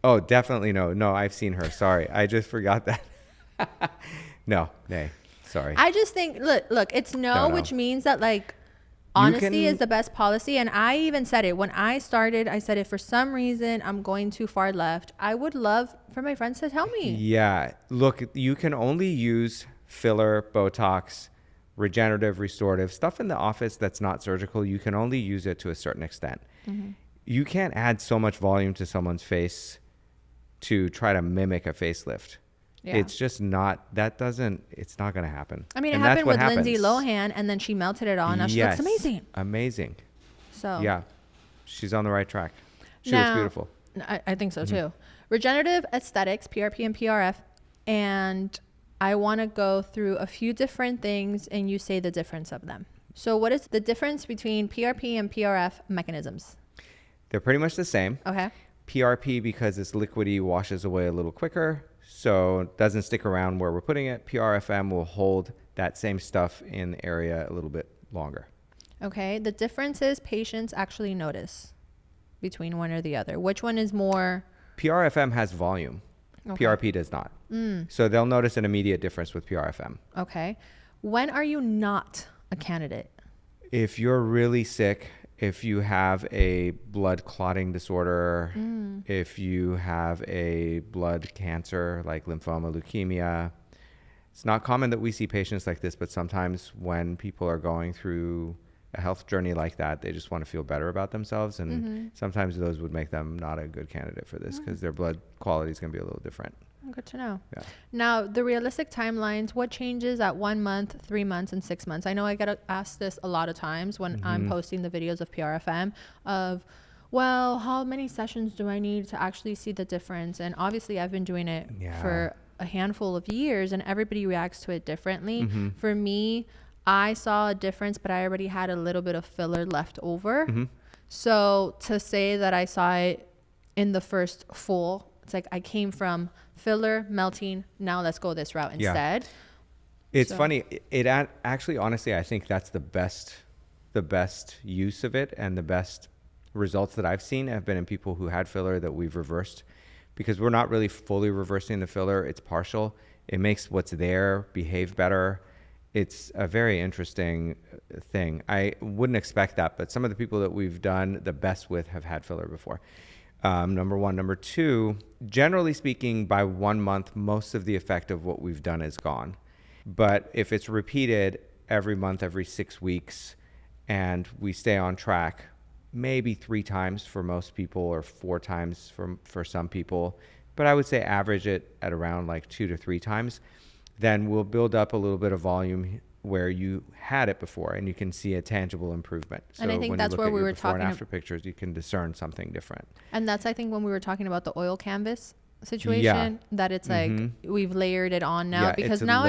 Oh, definitely no. No, I've seen her. Sorry. I just forgot that. No, nay. Sorry. I just think, look, it's no, which means that like honesty is the best policy. And I even said it when I started. I said, if for some reason I'm going too far left, I would love for my friends to tell me. Yeah. Look, you can only use filler, Botox regenerative, restorative, stuff in the office that's not surgical, you can only use it to a certain extent. You can't add so much volume to someone's face to try to mimic a facelift. Yeah. It's just not, it's not going to happen. I mean, it happened with Lindsay Lohan, and then she melted it on. Now she looks amazing. Amazing. So yeah, she's on the right track. She looks beautiful. I think so too. Regenerative aesthetics, PRP and PRF. And I want to go through a few different things and you say the difference of them. So what is the difference between PRP and PRF mechanisms? They're pretty much the same. Okay. PRP, because it's liquidy, washes away a little quicker, so it doesn't stick around where we're putting it. PRFM will hold that same stuff in the area a little bit longer. Okay. The differences patients actually notice between one or the other. Which one is more? PRFM has volume. Okay. PRP does not. So they'll notice an immediate difference with PRFM. Okay. When are you not a candidate? If you're really sick, if you have a blood clotting disorder, if you have a blood cancer like lymphoma, leukemia. It's not common that we see patients like this, but sometimes when people are going through a health journey like that, they just want to feel better about themselves. And sometimes those would make them not a good candidate for this because their blood quality is going to be a little different. Good to know. Yeah. Now, the realistic timelines, what changes at 1 month, 3 months, and 6 months? I know I get asked this a lot of times when I'm posting the videos of PRFM of, well, how many sessions do I need to actually see the difference? And obviously I've been doing it for a handful of years and everybody reacts to it differently. For me, I saw a difference, but I already had a little bit of filler left over. So to say that I saw it in the first full, it's like I came from filler, melting, now let's go this route instead. It's funny. It actually, honestly, I think that's the best use of it, and the best results that I've seen have been in people who had filler that we've reversed, because we're not really fully reversing the filler. It's partial. It makes what's there behave better. It's a very interesting thing. I wouldn't expect that, but some of the people that we've done the best with have had filler before. Number one. Number two, generally speaking, by 1 month, most of the effect of what we've done is gone. But if it's repeated every month, every 6 weeks, and we stay on track, maybe 3 times for most people or 4 times for some people, but I would say average it at around like 2 to 3 times, then we'll build up a little bit of volume where you had it before, and you can see a tangible improvement. So and I think that's where we were talking before and after pictures, you can discern something different. And that's, I think, when we were talking about the oil canvas situation, that it's like we've layered it on now, because it's now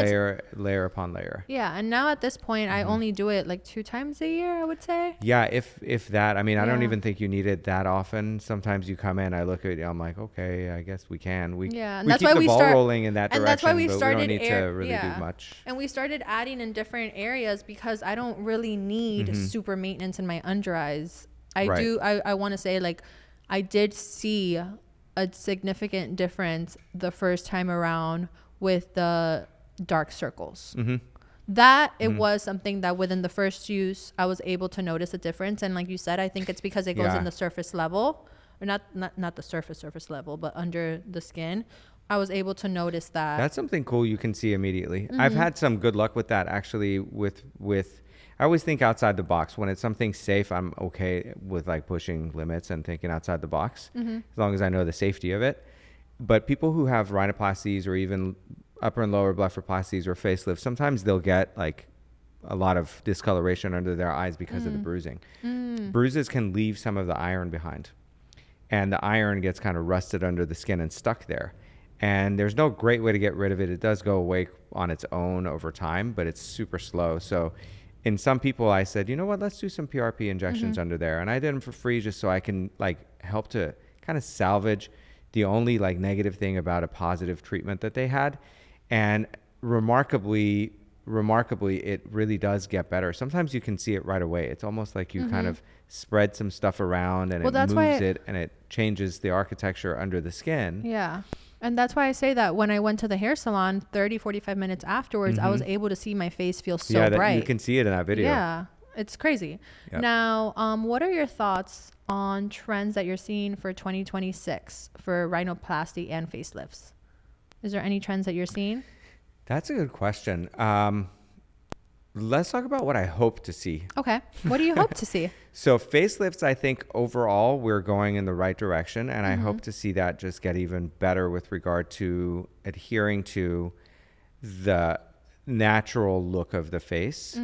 layer upon layer. Yeah, and now at this point, I only do it like 2 times a year, I would say. Yeah, if that. I mean, I don't even think you need it that often. Sometimes you come in, I look at you, I'm like, okay, I guess we can. And we that's keep why the we ball start rolling in that direction, and that's why we but started we don't need to really do much. And we started adding in different areas because I don't really need super maintenance in my under eyes. I want to say, like, I did see a significant difference the first time around with the dark circles. That it was something that within the first use I was able to notice a difference. And like you said, I think it's because it goes in the surface level, or not the surface level, but under the skin. I was able to notice that. That's something cool you can see immediately. I've had some good luck with that, actually. With I always think outside the box. When it's something safe, I'm okay with like pushing limits and thinking outside the box, as long as I know the safety of it. But people who have rhinoplasties or even upper and lower blepharoplasties or facelifts, sometimes they'll get like a lot of discoloration under their eyes because of the bruising. Bruises can leave some of the iron behind, and the iron gets kind of rusted under the skin and stuck there. And there's no great way to get rid of it. It does go away on its own over time, but it's super slow. So in some people, I said, you know what, let's do some PRP injections under there. And I did them for free just so I can like help to kind of salvage the only like negative thing about a positive treatment that they had. And remarkably, it really does get better. Sometimes you can see it right away. It's almost like you kind of spread some stuff around and it moves it and it changes the architecture under the skin. Yeah. And that's why I say that when I went to the hair salon 30, 45 minutes afterwards, I was able to see my face feel so bright. You can see it in that video. Yeah, it's crazy. Yep. Now, what are your thoughts on trends that you're seeing for 2026 for rhinoplasty and facelifts? Is there any trends that you're seeing? That's a good question. Let's talk about what I hope to see. Okay. What do you hope to see? So facelifts, I think overall we're going in the right direction, and I hope to see that just get even better with regard to adhering to the natural look of the face.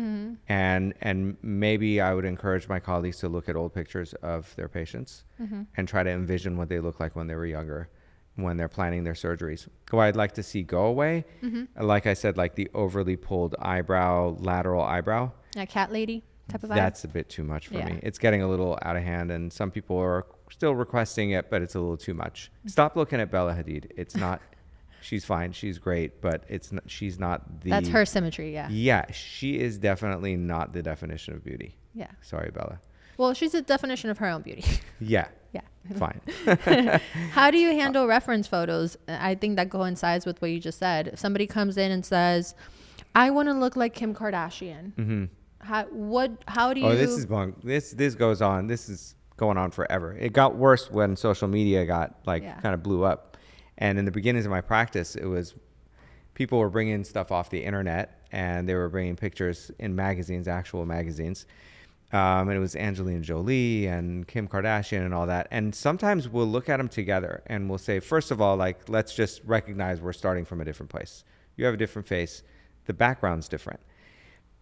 And maybe I would encourage my colleagues to look at old pictures of their patients and try to envision what they look like when they were younger, when they're planning their surgeries. What I'd like to see go away, like I said, like the overly pulled eyebrow, lateral eyebrow. A cat lady type of vibe? That's a bit too much for me. It's getting a little out of hand, and some people are still requesting it, but it's a little too much. Stop looking at Bella Hadid. It's not, she's fine, she's great, but it's not, she's not the... That's her symmetry, yeah. Yeah, she is definitely not the definition of beauty. Yeah. Sorry, Bella. Well, she's a definition of her own beauty. Yeah. Yeah. Fine. How do you handle reference photos? I think that coincides with what you just said. If somebody comes in and says, I want to look like Kim Kardashian. How do you... Oh, this is bunk. This goes on. This is going on forever. It got worse when social media got kind of blew up. And in the beginnings of my practice, it was people were bringing stuff off the internet, and they were bringing pictures in magazines, actual magazines. And it was Angelina Jolie and Kim Kardashian and all that. And sometimes we'll look at them together and we'll say, first of all, like, let's just recognize we're starting from a different place. You have a different face. The background's different.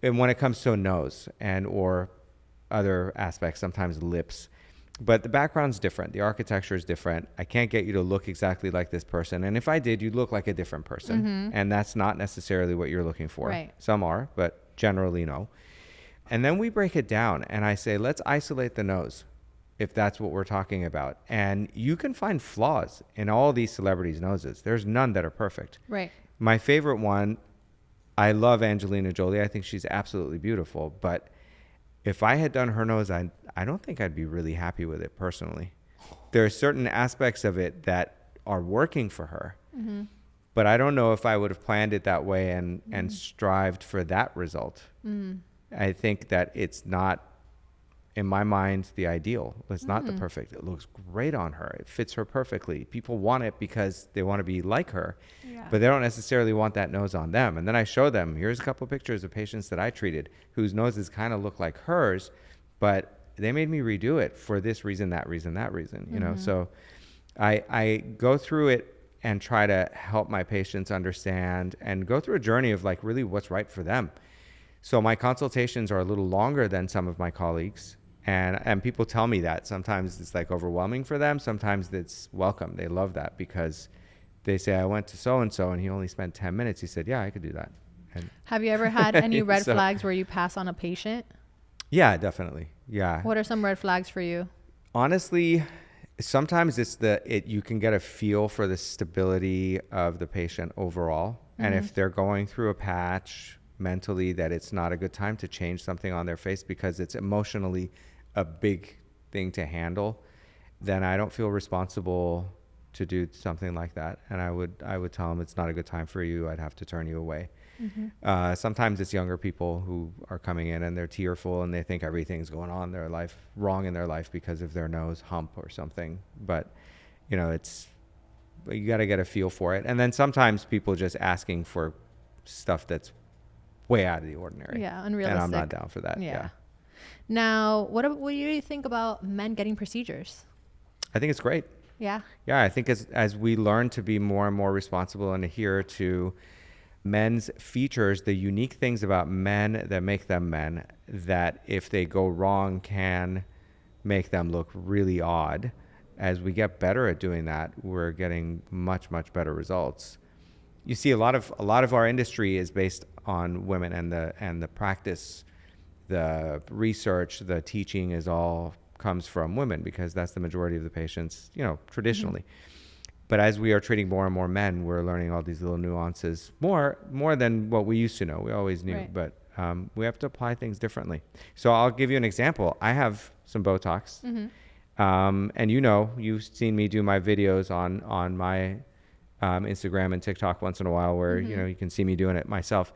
And when it comes to a nose and or other aspects, sometimes lips, but the background's different. The architecture is different. I can't get you to look exactly like this person. And if I did, you'd look like a different person. And that's not necessarily what you're looking for. Right. Some are, but generally no. And then we break it down and I say, let's isolate the nose, if that's what we're talking about. And you can find flaws in all these celebrities' noses. There's none that are perfect. Right. My favorite one, I love Angelina Jolie. I think she's absolutely beautiful. But if I had done her nose, I don't think I'd be really happy with it personally. There are certain aspects of it that are working for her. But I don't know if I would have planned it that way and strived for that result. I think that it's not, in my mind, the ideal. It's not the perfect. It looks great on her. It fits her perfectly. People want it because they want to be like her, but they don't necessarily want that nose on them. And then I show them, here's a couple of pictures of patients that I treated whose noses kind of look like hers, but they made me redo it for this reason, that reason, that reason, you know? So I go through it and try to help my patients understand and go through a journey of like really what's right for them. So my consultations are a little longer than some of my colleagues, and people tell me that. Sometimes it's like overwhelming for them. Sometimes it's welcome. They love that because they say, I went to so-and-so and he only spent 10 minutes. He said, yeah, I could do that. And have you ever had any red flags where you pass on a patient? Yeah, definitely. Yeah. What are some red flags for you? Honestly, sometimes it's you can get a feel for the stability of the patient overall. And if they're going through a patch mentally, that it's not a good time to change something on their face because it's emotionally a big thing to handle, then I don't feel responsible to do something like that. And I would tell them it's not a good time for you. I'd have to turn you away. Sometimes it's younger people who are coming in and they're tearful and they think everything's going on in their life, wrong in their life because of their nose hump or something. But, you know, you got to get a feel for it. And then sometimes people just asking for stuff that's way out of the ordinary. Yeah, unrealistic. And I'm not down for that. Yeah. Now, what do you think about men getting procedures? I think it's great. Yeah. Yeah, I think as we learn to be more and more responsible and adhere to men's features, the unique things about men that make them men, that if they go wrong can make them look really odd. As we get better at doing that, we're getting much, much better results. You see, a lot of our industry is based on women, and the practice, the research, the teaching is all comes from women because that's the majority of the patients, you know, traditionally. But as we are treating more and more men, we're learning all these little nuances more than what we used to know. We always knew, but we have to apply things differently. So I'll give you an example. I have some Botox, and you've seen me do my videos on my Instagram and TikTok once in a while where, you can see me doing it myself.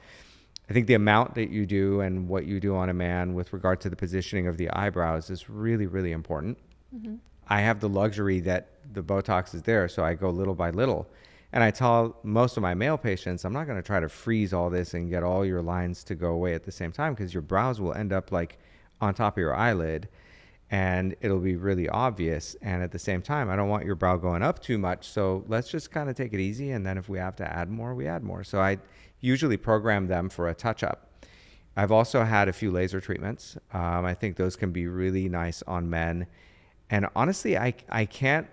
I think the amount that you do and what you do on a man with regard to the positioning of the eyebrows is really, really important. I have the luxury that the Botox is there, so I go little by little. And I tell most of my male patients, I'm not going to try to freeze all this and get all your lines to go away at the same time, because your brows will end up like on top of your eyelid and it'll be really obvious. And at the same time, I don't want your brow going up too much. So let's just kind of take it easy. And then if we have to add more, we add more. So I usually program them for a touch-up. I've also had a few laser treatments. I think those can be really nice on men. And honestly, I can't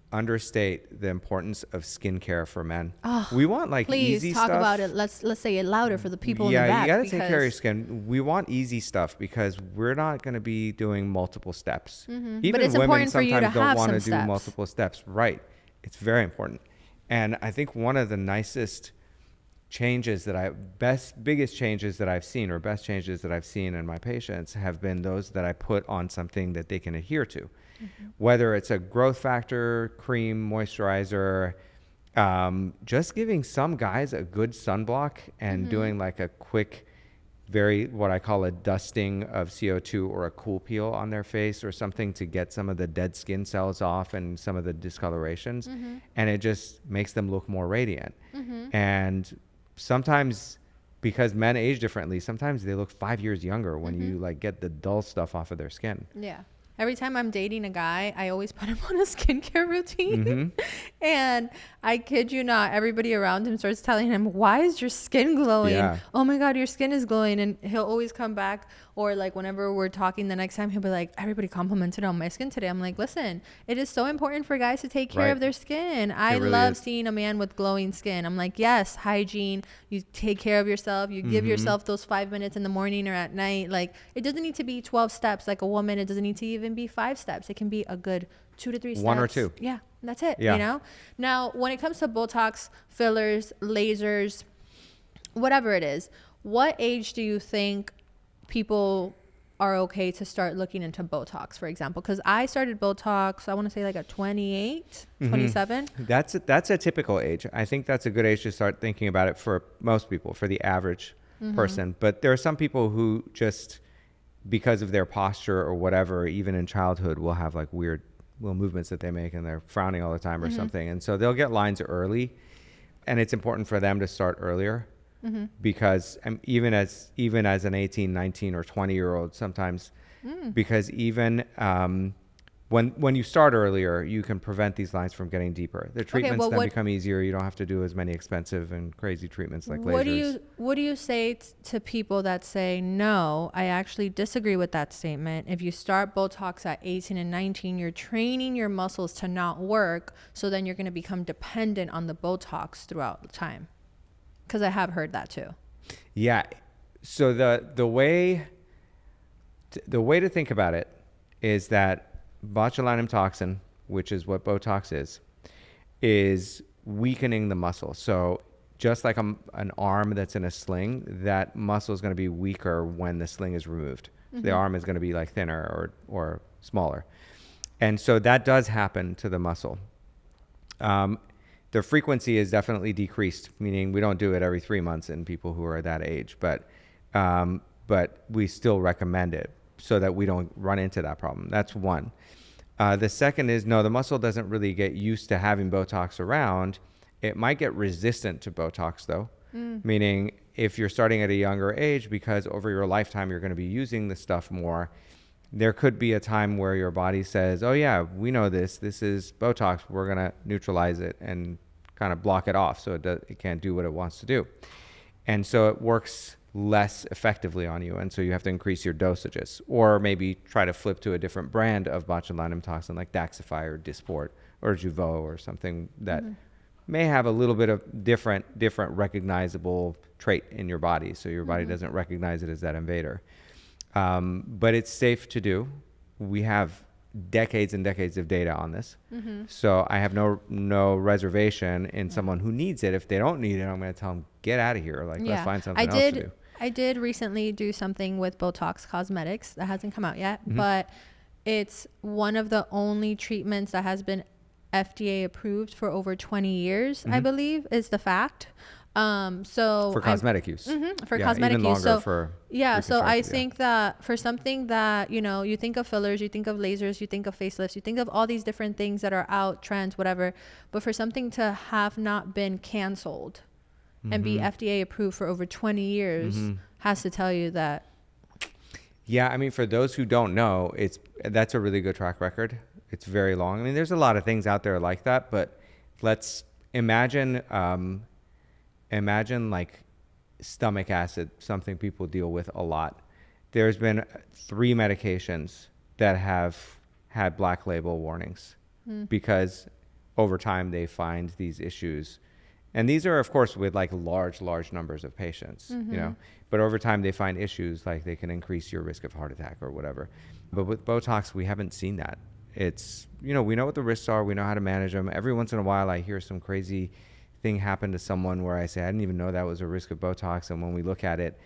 understate the importance of skincare for men. Oh, we want like easy stuff. Please talk about it. Let's say it louder for the people in the back. Yeah, you got to take care of your skin. We want easy stuff because we're not going to be doing multiple steps. Mm-hmm. Even but it's women important for you to sometimes don't have want to some do steps. multiple steps. Right. It's very important. And I think one of the nicest changes biggest changes that I've seen, or best changes that I've seen in my patients, have been those that I put on something that they can adhere to. Mm-hmm. Whether it's a growth factor, cream, moisturizer, just giving some guys a good sunblock and mm-hmm. doing like a quick, what I call a dusting of CO2 or a cool peel on their face or something to get some of the dead skin cells off and some of the discolorations. Mm-hmm. And it just makes them look more radiant. Mm-hmm. And sometimes, because men age differently, sometimes they look 5 years younger when mm-hmm. you like get the dull stuff off of their skin. Yeah. Every time I'm dating a guy, I always put him on a skincare routine. Mm-hmm. And I kid you not, everybody around him starts telling him, why is your skin glowing? Yeah. Oh my God, your skin is glowing. And he'll always come back, or like whenever we're talking the next time, he'll be like, everybody complimented on my skin today. I'm like, listen, it is so important for guys to take care of their skin. I really love seeing a man with glowing skin. I'm like, yes, hygiene, you take care of yourself, you give mm-hmm. yourself those 5 minutes in the morning or at night. Like, it doesn't need to be 12 steps like a woman. It doesn't need to even be 5 steps. It can be a good 2 to 3 steps. 1 or 2. Yeah, that's it. Yeah. You know? Now, when it comes to Botox, fillers, lasers, whatever it is, what age do you think people are okay to start looking into Botox, for example? Because I started Botox, I want to say like at 28, mm-hmm. 27. That's a typical age. I think that's a good age to start thinking about it for most people, for the average mm-hmm. person. But there are some people who just, because of their posture or whatever, even in childhood, will have like weird little movements that they make and they're frowning all the time or mm-hmm. something. And so they'll get lines early, and it's important for them to start earlier mm-hmm. because even as an 18, 19 or 20-year-old sometimes, because even when you start earlier, you can prevent these lines from getting deeper. The treatments then become easier. You don't have to do as many expensive and crazy treatments like lasers. What do you say to people that say, no, I actually disagree with that statement? If you start Botox at 18 and 19, you're training your muscles to not work. So then you're going to become dependent on the Botox throughout the time. Because I have heard that too. Yeah. So the way to think about it is that botulinum toxin, which is what Botox is weakening the muscle. So just like an arm that's in a sling, that muscle is going to be weaker when the sling is removed. Mm-hmm. The arm is going to be like thinner or smaller. And so that does happen to the muscle. The frequency is definitely decreased, meaning we don't do it every 3 months in people who are that age, but we still recommend it so that we don't run into that problem. That's one. The second is, no, the muscle doesn't really get used to having Botox around. It might get resistant to Botox though, meaning if you're starting at a younger age, because over your lifetime you're going to be using the stuff more, there could be a time where your body says, oh yeah, we know this is Botox, we're going to neutralize it and kind of block it off so it can't do what it wants to do. And so it works less effectively on you, and so you have to increase your dosages, or maybe try to flip to a different brand of botulinum toxin like Daxxify or Dysport or Jeuveau or something that may have a little bit of different recognizable trait in your body, so your body doesn't recognize it as that invader. But it's safe to do. We have decades and decades of data on this, so I have no reservation in someone who needs it. If they don't need it, I'm going to tell them, get out of here. Like, let's find something else to do. I did recently do something with Botox Cosmetics that hasn't come out yet, but it's one of the only treatments that has been FDA approved for over 20 years, I believe, is the fact. So for cosmetic use. For cosmetic use. So for so I think that for something that, you know, you think of fillers, you think of lasers, you think of facelifts, you think of all these different things that are out, trends, whatever, but for something to have not been canceled and be FDA approved for over 20 years has to tell you that. Yeah, I mean, for those who don't know, that's a really good track record. It's very long. I mean, there's a lot of things out there like that, but let's imagine like stomach acid, something people deal with a lot. There's been 3 medications that have had black label warnings because over time they find these issues. And these are, of course, with like large numbers of patients, you know, but over time they find issues like they can increase your risk of heart attack or whatever. But with Botox, we haven't seen that. It's, you know, we know what the risks are. We know how to manage them. Every once in a while, I hear some crazy thing happen to someone where I say, I didn't even know that was a risk of Botox. And when we look at it,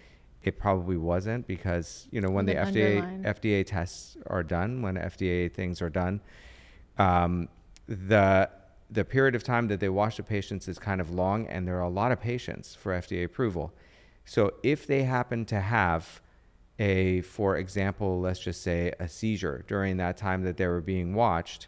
it probably wasn't because, you know, when the FDA tests are done, when FDA things are done, the period of time that they watch the patients is kind of long, and there are a lot of patients for FDA approval. So if they happen to have for example, let's just say a seizure during that time that they were being watched,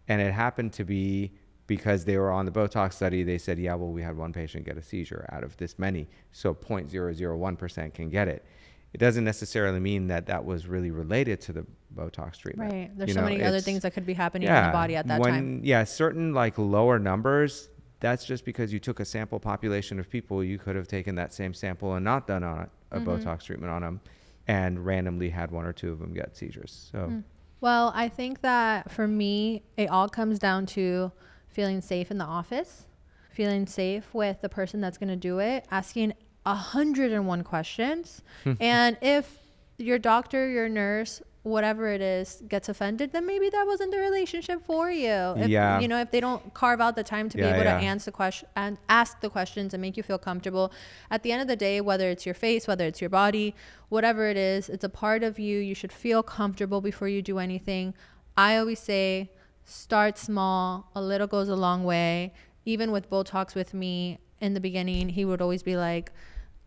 and it happened to be because they were on the Botox study, they said, yeah, well, we had one patient get a seizure out of this many, so 0.001% can get it. It doesn't necessarily mean that that was really related to the Botox treatment. Right. There's so many other things that could be happening in the body at that time. Yeah, certain like lower numbers, that's just because you took a sample population of people. You could have taken that same sample and not done a Botox treatment on them, and randomly had 1 or 2 of them get seizures. So, well, I think that for me, it all comes down to feeling safe in the office, feeling safe with the person that's going to do it, asking 101 questions. And if your doctor, your nurse, whatever it is, gets offended, then maybe that wasn't the relationship for you. If, you know, if they don't carve out the time to be able to answer the question and ask the questions and make you feel comfortable. At the end of the day, whether it's your face, whether it's your body, whatever it is, it's a part of you. You should feel comfortable before you do anything. I always say, start small. A little goes a long way. Even with Botox with me in the beginning, he would always be like,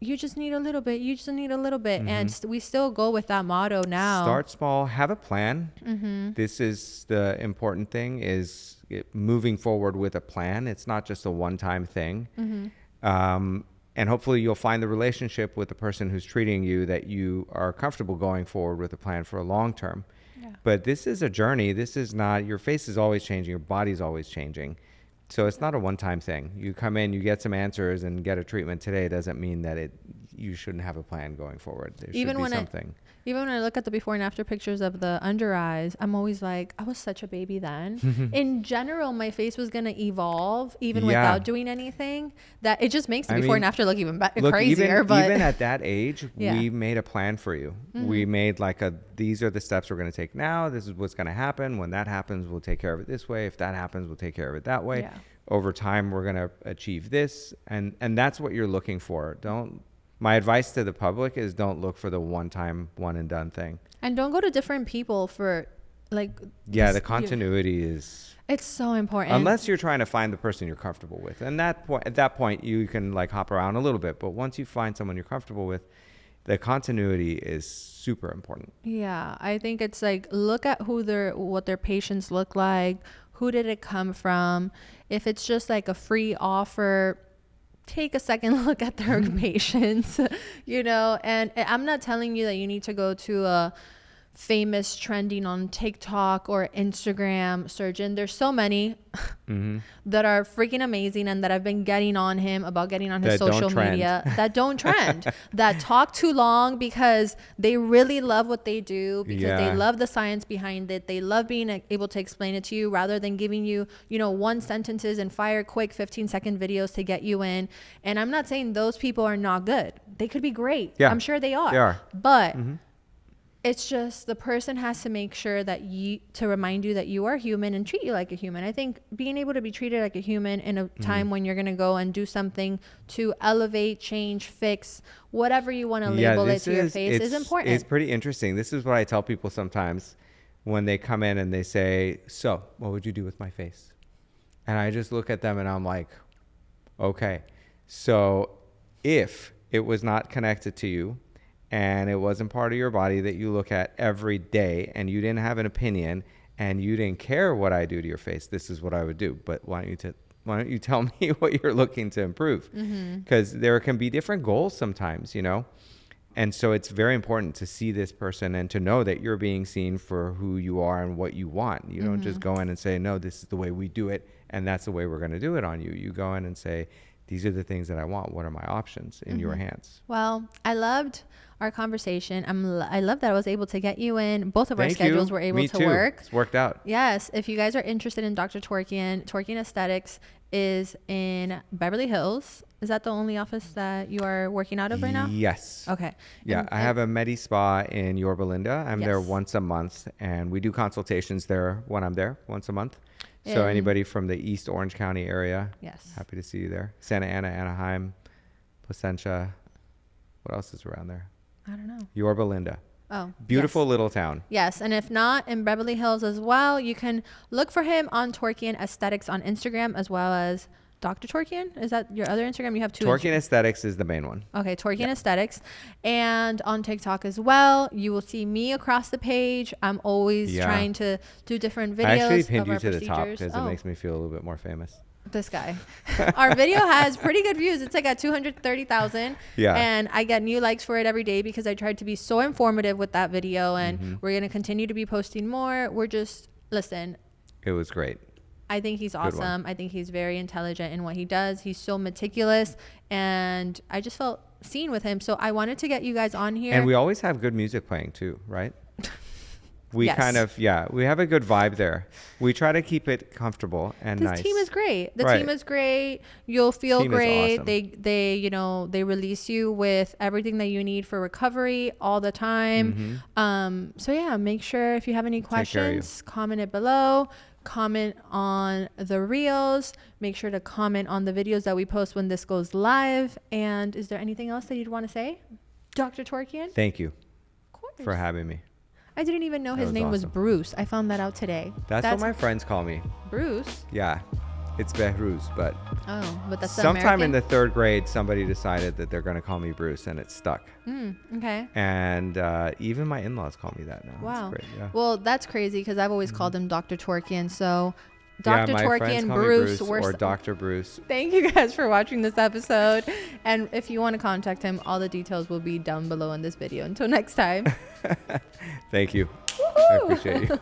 you just need a little bit. You just need a little bit. And we still go with that motto now. Start small, have a plan. This is the important thing, is moving forward with a plan. It's not just a one-time thing. And hopefully you'll find the relationship with the person who's treating you that you are comfortable going forward with a plan for a long term. But this is a journey. This is not, your face is always changing. Your body's always changing. So it's not a one-time thing. You come in, you get some answers and get a treatment today. Doesn't mean that you shouldn't have a plan going forward. There should be something. Even when I look at the before and after pictures of the under eyes, I'm always like, I was such a baby then. In general, my face was going to evolve even without doing anything. That it just makes the before and after look even crazier. But even at that age, we made a plan for you. We made like these are the steps we're going to take now. This is what's going to happen. When that happens, we'll take care of it this way. If that happens, we'll take care of it that way. Over time, we're going to achieve this. And that's what you're looking for. My advice to the public is don't look for the one-time, one-and-done thing. And don't go to different people for, like... the continuity is... It's so important. Unless you're trying to find the person you're comfortable with. And at that point, you can, like, hop around a little bit. But once you find someone you're comfortable with, the continuity is super important. Yeah, I think it's, like, look at what their patients look like. Who did it come from? If it's just, like, a free offer... take a second look at their patients, you know, and I'm not telling you that you need to go to a famous trending on TikTok or Instagram surgeon. There's so many that are freaking amazing and that I've been getting on him about getting on his social media that don't trend, that talk too long because they really love what they do, because they love the science behind it. They love being able to explain it to you rather than giving you, you know, 1 sentences and fire quick 15-second videos to get you in. And I'm not saying those people are not good. They could be great. I'm sure they are. They are. But it's just the person has to make sure that to remind you that you are human and treat you like a human. I think being able to be treated like a human in a time when you're going to go and do something to elevate, change, fix, whatever you want to label it to your face is important. It's pretty interesting. This is what I tell people sometimes when they come in and they say, so what would you do with my face? And I just look at them and I'm like, okay. So if it was not connected to you and it wasn't part of your body that you look at every day and you didn't have an opinion and you didn't care what I do to your face, this is what I would do. But why don't you tell me what you're looking to improve? Because there can be different goals sometimes, you know? And so it's very important to see this person and to know that you're being seen for who you are and what you want. You don't just go in and say, no, this is the way we do it, and that's the way we're going to do it on you. You go in and say, these are the things that I want. What are my options in your hands? Well, I loved our conversation. I love that I was able to get you in. Both of our schedules were able to work. It's worked out. Yes. If you guys are interested in Dr. Torkian, Torkian Aesthetics is in Beverly Hills. Is that the only office that you are working out of right now? Yes. Okay. Yeah, And I have a Medi Spa in Yorba Linda. I'm there Yes. once a month, and we do consultations there when I'm there once a month. So And- anybody from the East Orange County area, Yes. happy to see you there. Santa Ana, Anaheim, Placentia. What else is around there? I don't know. Yorba Linda. Oh, Beautiful yes. little town. Yes, and if not, in Beverly Hills as well, you can look for him on Torkian Aesthetics on Instagram, as well as Dr. Torkian. Is that your other Instagram? You have two. Torquin Aesthetics is the main one. Okay, Torkian Aesthetics. And on TikTok as well, you will see me across the page. I'm always trying to do different videos. I actually pinned of you our to the top procedures. because it makes me feel a little bit more famous. This guy. Our video has pretty good views. It's like at 230,000. Yeah. And I get new likes for it every day because I tried to be so informative with that video. And we're going to continue to be posting more. Listen. It was great. I think he's awesome. I think he's very intelligent in what he does. He's so meticulous. And I just felt seen with him. So I wanted to get you guys on here. And we always have good music playing too, right? We Yes. kind of, we have a good vibe there. We try to keep it comfortable and This nice. team is great. The Right. team is great. You'll feel Team is great. awesome. They release you with everything that you need for recovery all the time. So yeah, make sure if you have any care of you. questions, comment it below. Comment on the reels. Make sure to comment on the videos that we post when this goes live. And is there anything else that you'd want to say, Dr. Torkian? Thank you Of course. for having me. I didn't even know his was name was awesome. Bruce. I found that out today. That's what my friends call me. Bruce. Yeah, it's Behruz, but Oh, but that's the sometime in American? the 3rd grade, somebody decided that they're going to call me Bruce, and it stuck. Okay. And even my in-laws call me that now. Wow. It's great. Yeah. Well, that's crazy because I've always called him Dr. Torkian. So, Yeah, Dr. my friends Torkian, call me Bruce, or Dr. Bruce. thank you guys for watching this episode. And if you want to contact him, all the details will be down below in this video. Until next time. Thank you. I appreciate you.